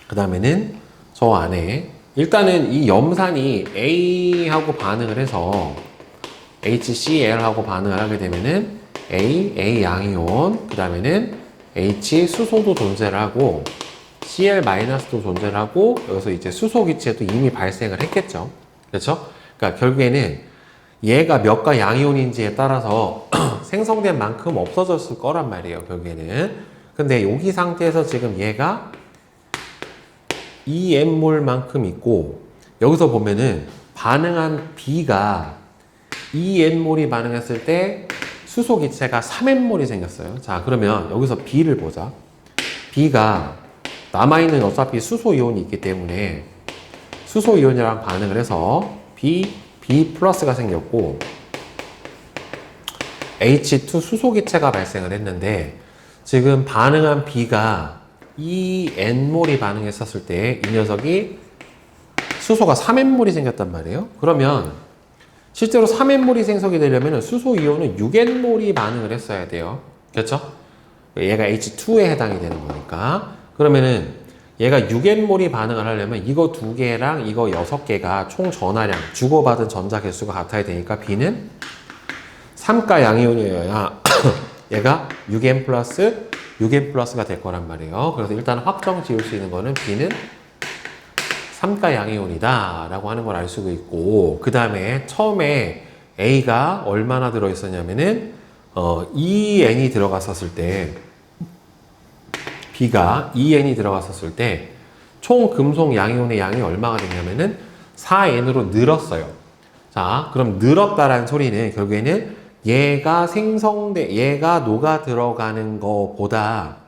그 다음에는 저 안에 일단은 이 염산이 A하고 반응을 해서 HCl하고 반응을 하게 되면은 A 양이온, 그 다음에는 H 수소도 존재를 하고 Cl-도 존재를 하고, 여기서 이제 수소 기체도 이미 발생을 했겠죠. 그렇죠? 그러니까 결국에는 얘가 몇가 양이온인지에 따라서 생성된 만큼 없어졌을 거란 말이에요, 결국에는. 근데 여기 상태에서 지금 얘가 2N몰만큼 있고, 여기서 보면은 반응한 B가 2N몰이 반응했을 때 수소 기체가 3N몰이 생겼어요. 자, 그러면 여기서 B를 보자. B가 남아있는 어차피 수소 이온이 있기 때문에 수소 이온이랑 반응을 해서 B 플러스가 생겼고 H2 수소 기체가 발생을 했는데 지금 반응한 B가 이 N몰이 반응했었을 때 이 녀석이 수소가 3N몰이 생겼단 말이에요. 그러면 실제로 3N몰이 생성이 되려면 수소 이온은 6N몰이 반응을 했어야 돼요. 그렇죠? 얘가 H2에 해당이 되는 거니까. 그러면은 얘가 6N몰이 반응을 하려면 이거 2개랑 이거 6개가 총 전하량, 주고받은 전자 개수가 같아야 되니까 B는 3가 양이온이어야 얘가 6N 플러스가 될 거란 말이에요. 그래서 일단 확정 지을 수 있는 거는 B는 3가 양이온이다 라고 하는 걸 알 수가 있고, 그 다음에 처음에 A가 얼마나 들어있었냐면은 2N이 들어갔었을 때 B가 2N이 들어갔었을 때 총 금속 양이온의 양이 얼마가 됐냐면은 4N으로 늘었어요. 자, 그럼 늘었다라는 소리는 결국에는 얘가 녹아 들어가는 거보다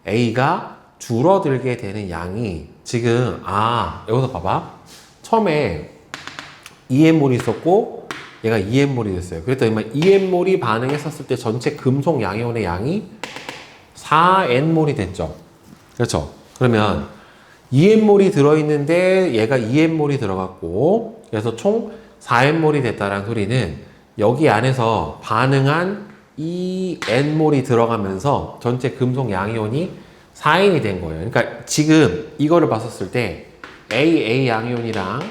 A가 줄어들게 되는 양이 지금, 여기서 봐봐. 처음에 2N몰이 있었고 얘가 2N몰이 됐어요. 그랬더니 2N몰이 반응했었을 때 전체 금속 양이온의 양이 4N몰이 됐죠. 그렇죠? 그러면 2N몰이 들어있는데 얘가 2N몰이 들어갔고, 그래서 총 4N몰이 됐다는 소리는 여기 안에서 반응한 2N몰이 들어가면서 전체 금속 양이온이 4N이 된 거예요. 그러니까 지금 이거를 봤었을 때 AA 양이온이랑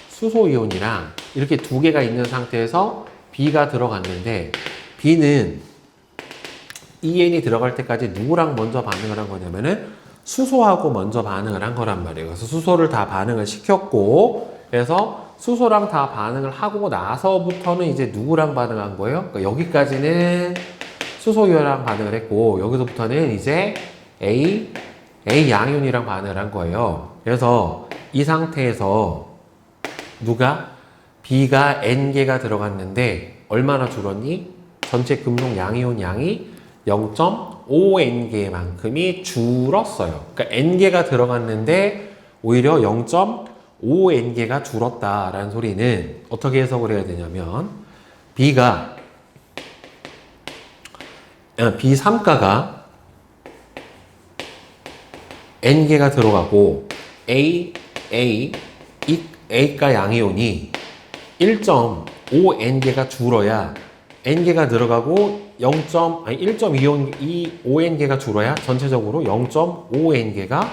수소이온이랑 이렇게 2개가 있는 상태에서 B가 들어갔는데 B는 EN이 들어갈 때까지 누구랑 먼저 반응을 한 거냐면은 수소하고 먼저 반응을 한 거란 말이에요. 그래서 수소를 다 반응을 시켰고, 그래서 수소랑 다 반응을 하고 나서부터는 이제 누구랑 반응한 거예요? 그러니까 여기까지는 수소이온이랑 반응을 했고, 여기서부터는 이제 A 양이온이랑 반응을 한 거예요. 그래서 이 상태에서 B가 N개가 들어갔는데 얼마나 줄었니? 전체 금속 양이온 양이 0.5N개만큼이 줄었어요. 그러니까 N개가 들어갔는데 오히려 0.5N개가 줄었다라는 소리는 어떻게 해석을 해야 되냐면 B3가가 N개가 들어가고 A가 양이온이 1.5N개가 줄어야 N개가 들어가고 1.25N개가 줄어야 전체적으로 0.5N개가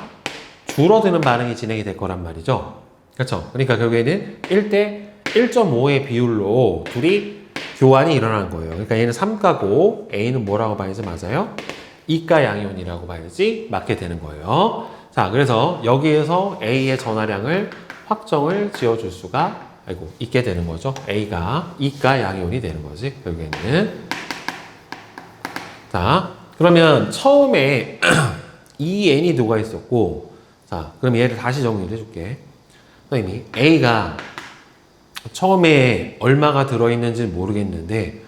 줄어드는 반응이 진행이 될 거란 말이죠. 그렇죠? 그러니까 결국에는 1대 1.5의 비율로 둘이 교환이 일어나는 거예요. 그러니까 얘는 3가고 A는 뭐라고 봐야지 맞아요? 2가 양이온이라고 봐야지 맞게 되는 거예요. 자, 그래서 여기에서 A의 전하량을 확정을 지어줄 수가 있게 되는 거죠. A가 2가 양이온이 되는 거지, 결국에는. 자, 그러면 처음에 2N이 녹아 있었고, 자, 그럼 얘를 다시 정리를 해줄게. 선생님이 A가 처음에 얼마가 들어있는지 모르겠는데,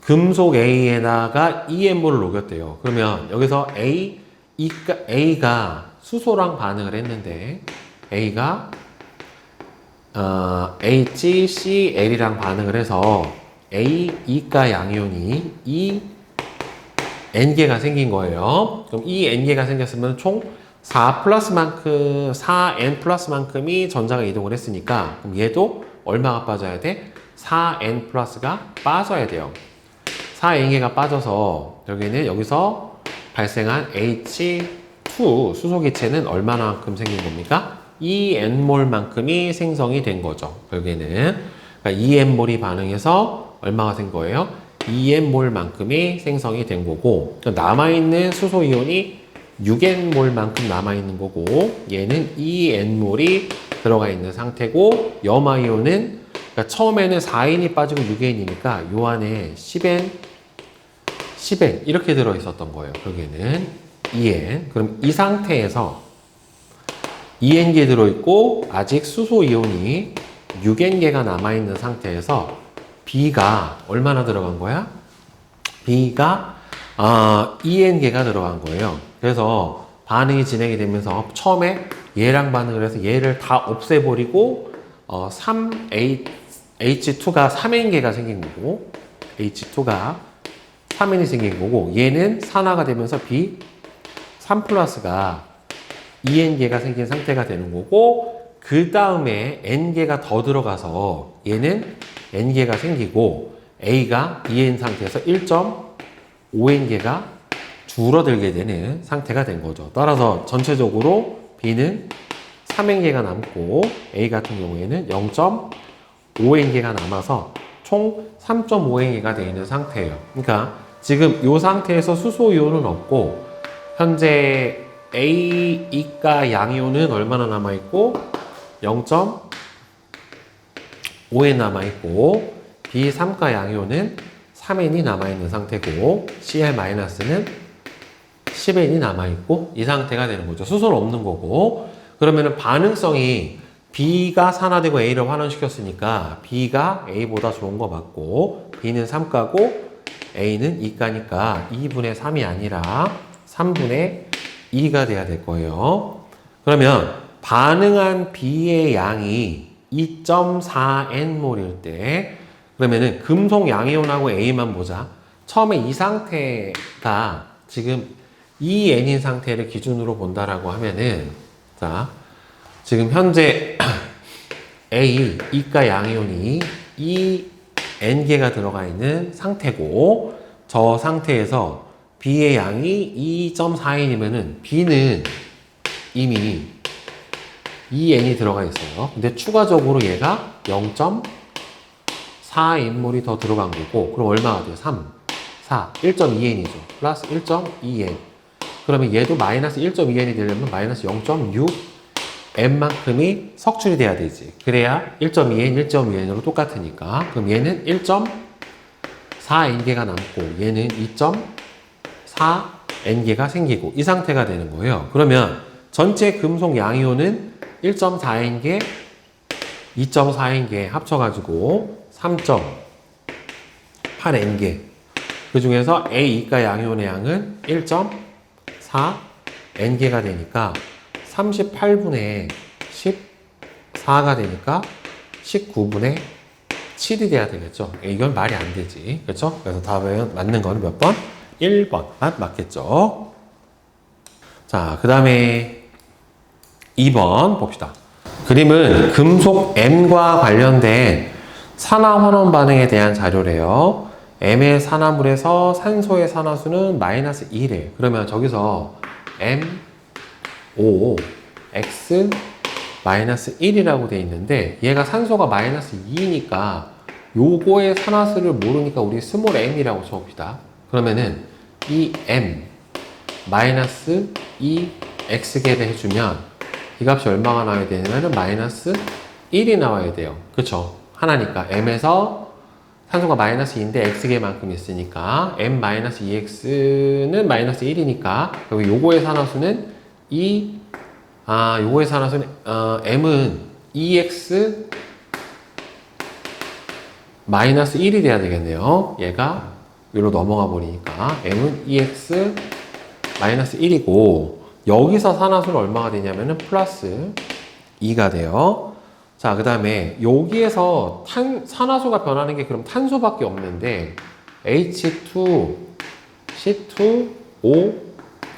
금속 A에다가 EM물을 녹였대요. 그러면 여기서 A가 수소랑 반응을 했는데, A가 HCl이랑 반응을 해서 A2가 양이온이 N개가 생긴 거예요. 그럼 이 N개가 생겼으면 총 4N 플러스만큼이 전자가 이동을 했으니까 그럼 얘도 얼마가 빠져야 돼? 4N 플러스가 빠져야 돼요. 4N개가 빠져서 여기서 발생한 H2 수소기체는 얼마만큼 생긴 겁니까? 2N몰만큼이 생성이 된 거죠. 결국에는 그러니까 2N몰이 반응해서 얼마가 생 거예요? 2N몰만큼이 생성이 된 거고, 남아있는 수소이온이 6N몰만큼 남아있는 거고, 얘는 2N몰이 들어가 있는 상태고, 염화이온은 그러니까 처음에는 4N이 빠지고 6N이니까 요 안에 10N 이렇게 들어있었던 거예요. 결국에는 2N. 그럼 이 상태에서 2N개 들어있고 아직 수소이온이 6N개가 남아있는 상태에서 B가 얼마나 들어간 거야? B가 2N개가 들어간 거예요. 그래서 반응이 진행이 되면서 처음에 얘랑 반응을 해서 얘를 다 없애버리고 3H2가 3N개가 생긴 거고 H2가 3N이 생긴 거고 얘는 산화가 되면서 B 3 플러스가 2N개가 생긴 상태가 되는 거고 그 다음에 N개가 더 들어가서 얘는 N개가 생기고 A가 2N 상태에서 1.5N개가 줄어들게 되는 상태가 된 거죠. 따라서 전체적으로 B는 3N개가 남고 A 같은 경우에는 0.5N개가 남아서 총 3.5N개가 되어 있는 상태예요. 그러니까 지금 이 상태에서 수소이온은 없고 현재 A, E가 양이온은 얼마나 남아있고 0.5N 남아있고 B, 3가 양이온은 3N이 남아있는 상태고 Cl-는 10N이 남아있고 이 상태가 되는 거죠. 수소는 없는 거고 그러면은 반응성이 B가 산화되고 A를 환원시켰으니까 B가 A보다 좋은 거 맞고 B는 3가고 A는 2가니까 2분의 3이 아니라 3분의 2가 돼야 될 거예요. 그러면 반응한 B의 양이 2.4N몰일 때 그러면은 금속 양이온하고 A만 보자. 처음에 이 상태가 지금 2N인 상태를 기준으로 본다라고 하면은 자 지금 현재 A, E가 양이온이 2N개가 들어가 있는 상태고 저 상태에서 B의 양이 2.4N이면은 B는 이미 2N이 들어가 있어요. 근데 추가적으로 얘가 0.4N몰이 더 들어간 거고 그럼 얼마가 돼요? 3, 4, 1.2N이죠. 플러스 1.2N 그러면 얘도 마이너스 1.2N이 되려면 마이너스 0.6N만큼이 석출이 돼야 되지. 그래야 1.2N, 1.2N으로 똑같으니까. 그럼 얘는 1.4N개가 남고 얘는 2.4N개가 생기고 이 상태가 되는 거예요. 그러면 전체 금속 양이온은 1.4N개, 2.4N개 합쳐가지고 3.8N개. 그 중에서 A, E가 양이온의 양은 1.4N개가 되니까 38분의 14가 되니까 19분의 7이 돼야 되겠죠. 이건 말이 안 되지. 그렇죠? 그래서 답에 맞는 거는 몇 번? 1번만 맞겠죠. 자, 그 다음에 2번 봅시다. 그림은 금속 M과 관련된 산화 환원 반응에 대한 자료래요. M의 산화물에서 산소의 산화수는 마이너스 1에 그러면 저기서 M, O, X, 마이너스 1이라고 돼 있는데 얘가 산소가 마이너스 2니까 요거의 산화수를 모르니까 우리 스몰 m이라고 쳐봅시다. 그러면은 이 M 마이너스 2X개를 해주면 이 값이 얼마가 나와야 되냐면은 마이너스 1이 나와야 돼요. 그쵸? 하나니까 M에서 산소가 마이너스 2인데 X개만큼 있으니까 M-2X는 마이너스 1이니까 여기 요거의 산화수는 요거의 산화수는 M은 2X 마이너스 1이 돼야 되겠네요. 얘가 위로 넘어가 버리니까 M은 2X 마이너스 1이고 여기서 산화수는 얼마가 되냐면은 플러스 2가 돼요. 자, 그 다음에 여기에서 산화수가 변하는 게 그럼 탄소밖에 없는데 H2, C2, O,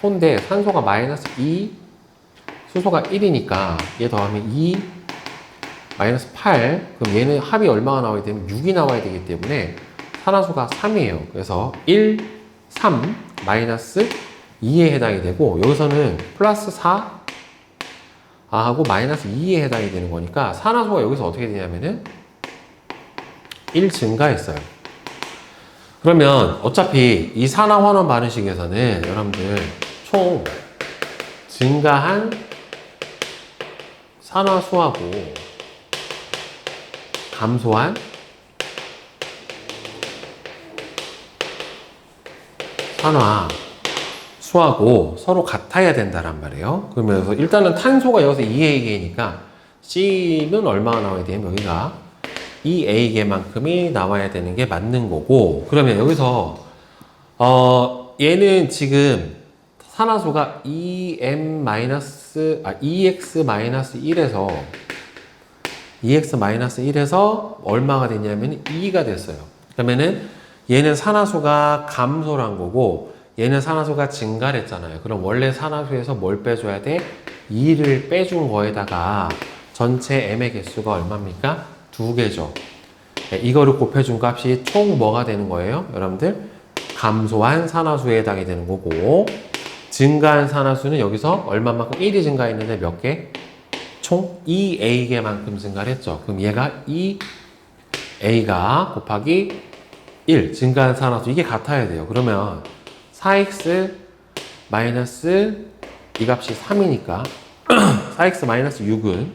호인데 산소가 마이너스 2, 수소가 1이니까 얘 더하면 2, 마이너스 8 그럼 얘는 합이 얼마가 나와야 되면 6이 나와야 되기 때문에 산화수가 3이에요. 그래서 1, 3, 마이너스 2에 해당이 되고 여기서는 플러스 4 하고 마이너스 2에 해당이 되는 거니까 산화수가 여기서 어떻게 되냐면은 1 증가했어요. 그러면 어차피 이 산화 환원 반응식에서는 여러분들 총 증가한 산화수하고 감소한 산화수하고 서로 같아야 된다란 말이에요. 그러면서 일단은 탄소가 여기서 2A개니까 C는 얼마가 나와야 되면 여기가 2A개만큼이 나와야 되는 게 맞는 거고 그러면 여기서 얘는 지금 산화수가 2M- EX-1에서 얼마가 됐냐면 2가 됐어요. 그러면은 얘는 산화수가 감소를 한 거고 얘는 산화수가 증가를 했잖아요. 그럼 원래 산화수에서 뭘 빼줘야 돼? 2를 빼준 거에다가 전체 M의 개수가 얼마입니까? 2개죠. 네, 이거를 곱해준 값이 총 뭐가 되는 거예요? 여러분들 감소한 산화수에 해당이 되는 거고 증가한 산화수는 여기서 얼마만큼 1이 증가했는데 몇 개? 총 2A개만큼 증가를 했죠. 그럼 얘가 2A가 곱하기 1 증가한 산화수 이게 같아야 돼요. 그러면 4x 마이너스 이 값이 3이니까 4x 마이너스 6은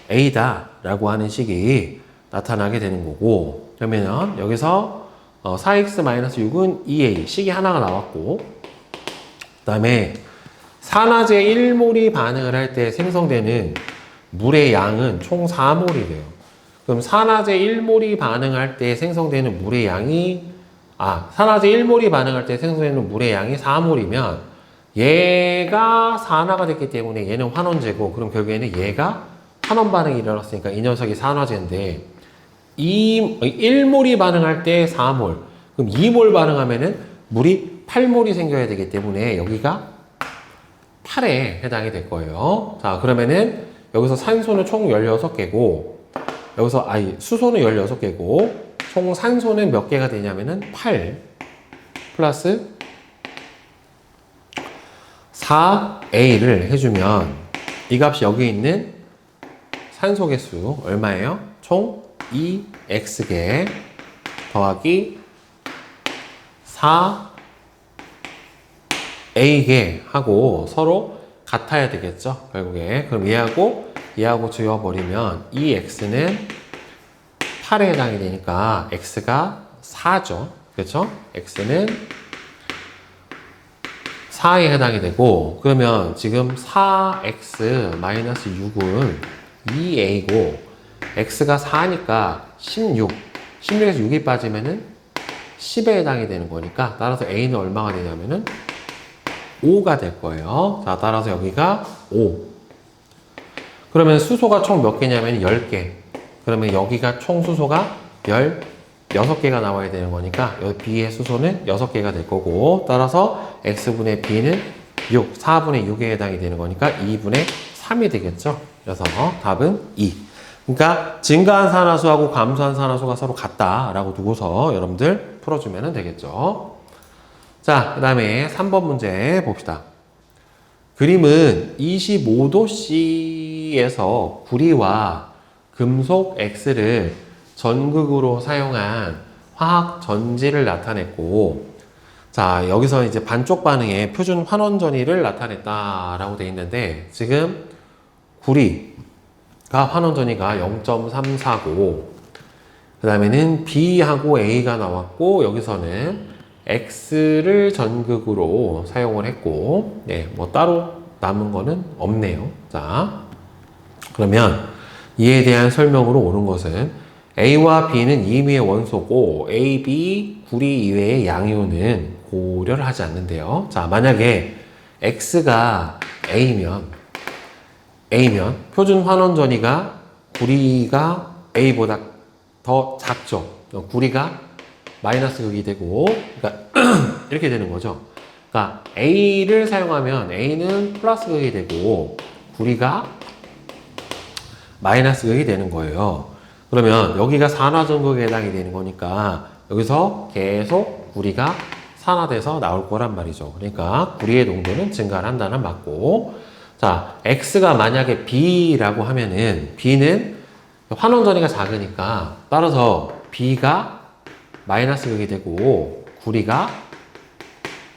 2A다 라고 하는 식이 나타나게 되는 거고 그러면 여기서 4x 마이너스 6은 2A 식이 하나가 나왔고 그 다음에 산화제 1몰이 반응을 할 때 생성되는 물의 양은 총 4몰이래요. 그럼 산화제 1몰이 반응할 때 생성되는 물의 양이 산화제 1몰이 반응할 때 생성되는 물의 양이 4몰이면 얘가 산화가 됐기 때문에 얘는 환원제고 그럼 결국에는 얘가 환원 반응이 일어났으니까 이 녀석이 산화제인데 1몰이 반응할 때 4몰 그럼 2몰 반응하면은 물이 8몰이 생겨야 되기 때문에 여기가 8에 해당이 될 거예요. 자, 그러면은 여기서 산소는 총 16개고 여기서 수소는 16개고 총 산소는 몇 개가 되냐면은 8 플러스 4A를 해주면 이 값이 여기 있는 산소 개수 얼마예요? 총 2X개 더하기 4A개 하고 서로 같아야 되겠죠? 결국에. 그럼 얘하고 지워버리면 2X는 8에 해당이 되니까 X가 4죠. 그렇죠? X는 4에 해당이 되고 그러면 지금 4x-6은 2a고 x가 4니까 16 16에서 6이 빠지면은 10에 해당이 되는 거니까 따라서 a는 얼마가 되냐면은 5가 될 거예요. 자, 따라서 여기가 5. 그러면 수소가 총 몇 개냐면 10개. 그러면 여기가 총 수소가 16개가 나와야 되는 거니까 여기 B의 수소는 6개가 될 거고 따라서 X분의 B는 6, 4분의 6에 해당이 되는 거니까 2분의 3이 되겠죠. 그래서 답은 2. 그러니까 증가한 산화수하고 감소한 산화수가 서로 같다라고 두고서 여러분들 풀어주면 되겠죠. 자, 그 다음에 3번 문제 봅시다. 그림은 25도씨에서 구리와 금속 X를 전극으로 사용한 화학 전지를 나타냈고, 자, 여기서 이제 반쪽 반응의 표준 환원 전위를 나타냈다라고 되어 있는데, 지금 구리가 환원 전위가 0.34고, 그 다음에는 B하고 A가 나왔고, 여기서는 X를 전극으로 사용을 했고, 네, 뭐 따로 남은 거는 없네요. 자, 그러면 이에 대한 설명으로 옳은 것은 A와 B는 임의의 원소고 A, B, 구리 이외의 양이온은 고려를 하지 않는데요. 자, 만약에 X가 A면 표준 환원 전위가 구리가 A보다 더 작죠. 구리가 마이너스 극이 되고 그러니까 이렇게 되는 거죠. 그러니까 A를 사용하면 A는 플러스 극이 되고 구리가 마이너스 극이 되는 거예요. 그러면 여기가 산화전극에 해당이 되는 거니까 여기서 계속 구리가 산화돼서 나올 거란 말이죠. 그러니까 구리의 농도는 증가를 한다는 맞고, 자, X가 만약에 B라고 하면은 B는 환원 전위가 작으니까 따라서 B가 마이너스 극이 되고 구리가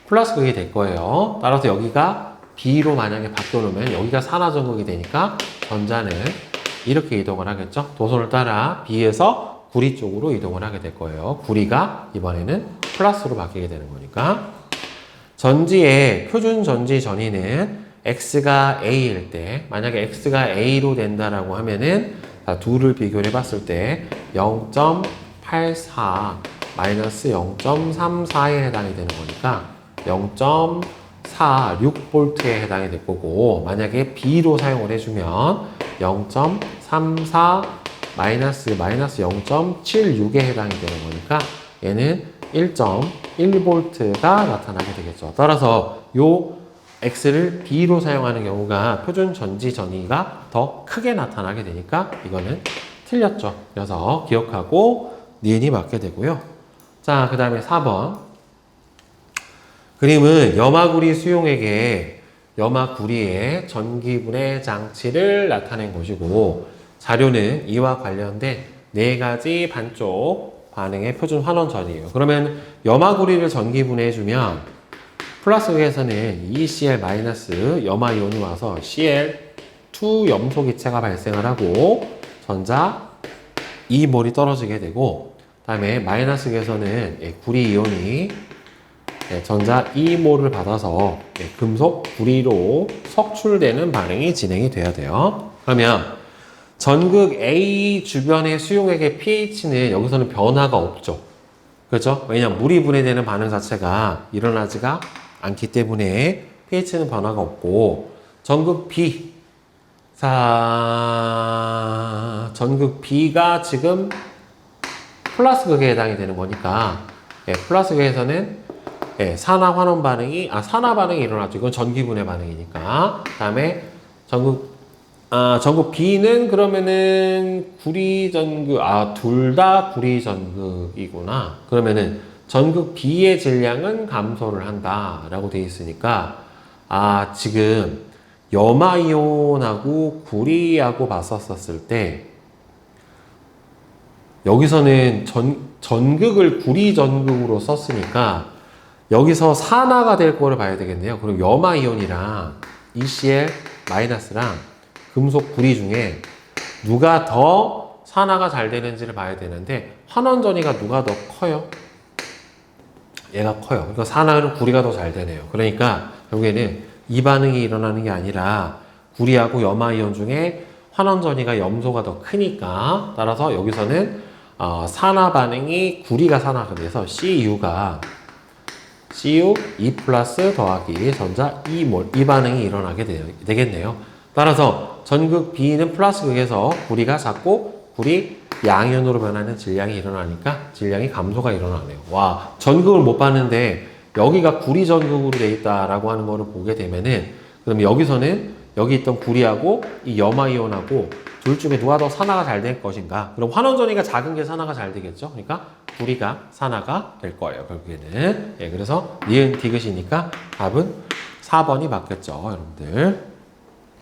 플러스 극이 될 거예요. 따라서 여기가 B로 만약에 바꿔놓으면 여기가 산화전극이 되니까 전자는 이렇게 이동을 하겠죠. 도선을 따라 B에서 구리 쪽으로 이동을 하게 될 거예요. 구리가 이번에는 플러스로 바뀌게 되는 거니까. 전지의 표준 전지 전위는 X가 A일 때, 만약에 X가 A로 된다라고 하면은, 자, 둘을 비교를 해봤을 때 0.84 마이너스 0.34에 해당이 되는 거니까 0.4 0.46V에 해당이 될 거고, 만약에 B로 사용을 해주면 0.34 마이너스 0.76에 해당이 되는 거니까 얘는 1.1V가 나타나게 되겠죠. 따라서 요 X를 B로 사용하는 경우가 표준 전지 전위가 더 크게 나타나게 되니까 이거는 틀렸죠. 그래서 기억하고 니은이 맞게 되고요. 자, 그 다음에 4번. 그림은 염화구리 수용액에 염화구리의 전기분해 장치를 나타낸 것이고, 자료는 이와 관련된 4가지 반쪽 반응의 표준 환원전이에요. 그러면 염화구리를 전기분해해주면 플러스극에서는 ECl- 염화이온이 와서 Cl2 염소기체가 발생을 하고 전자 2몰이 떨어지게 되고, 다음에 마이너스극에서는 구리이온이 전자 2몰을 받아서 금속 구리로 석출되는 반응이 진행이 돼야 돼요. 그러면 전극 A 주변의 수용액의 pH는 여기서는 변화가 없죠. 그렇죠? 왜냐하면 물이 분해되는 반응 자체가 일어나지가 않기 때문에 pH는 변화가 없고, 전극 B, 전극 B가 지금 플러스극에 해당이 되는 거니까, 플러스극에서는 산화 환원 반응이, 산화 반응이 일어나죠. 이건 전기분해 반응이니까. 그 다음에 전극 B는 그러면은 구리전극, 둘 다 구리전극이구나. 그러면은 전극 B의 질량은 감소를 한다라고 되어 있으니까, 지금 염화이온하고 구리하고 봤었을 때, 여기서는 전극을 구리전극으로 썼으니까, 여기서 산화가 될 거를 봐야 되겠네요. 그럼 염화이온이랑 ECl-랑 금속 구리 중에 누가 더 산화가 잘 되는지를 봐야 되는데, 환원전이가 누가 더 커요? 얘가 커요. 그러니까 산화는 구리가 더 잘 되네요. 그러니까 결국에는 이 반응이 일어나는 게 아니라 구리하고 염화이온 중에 환원전이가 염소가 더 크니까, 따라서 여기서는 산화 반응이 구리가 산화가 돼서 CU 2 플러스 더하기 전자 2몰, 이 반응이 일어나게 되겠네요. 따라서 전극 B는 플러스극에서 구리가 작고 구리 양이온으로 변하는 질량이 일어나니까 질량이 감소가 일어나네요. 와, 전극을 못 봤는데 여기가 구리 전극으로 돼 있다라고 하는 거를 보게 되면은, 그러면 여기서는 여기 있던 구리하고 이 염화이온하고 둘 중에 누가 더 산화가 잘 될 것인가? 그럼 환원전이가 작은 게 산화가 잘 되겠죠? 그러니까 구리가 산화가 될 거예요, 결국에는. 그래서 니은 디귿이니까 답은 4번이 맞겠죠, 여러분들.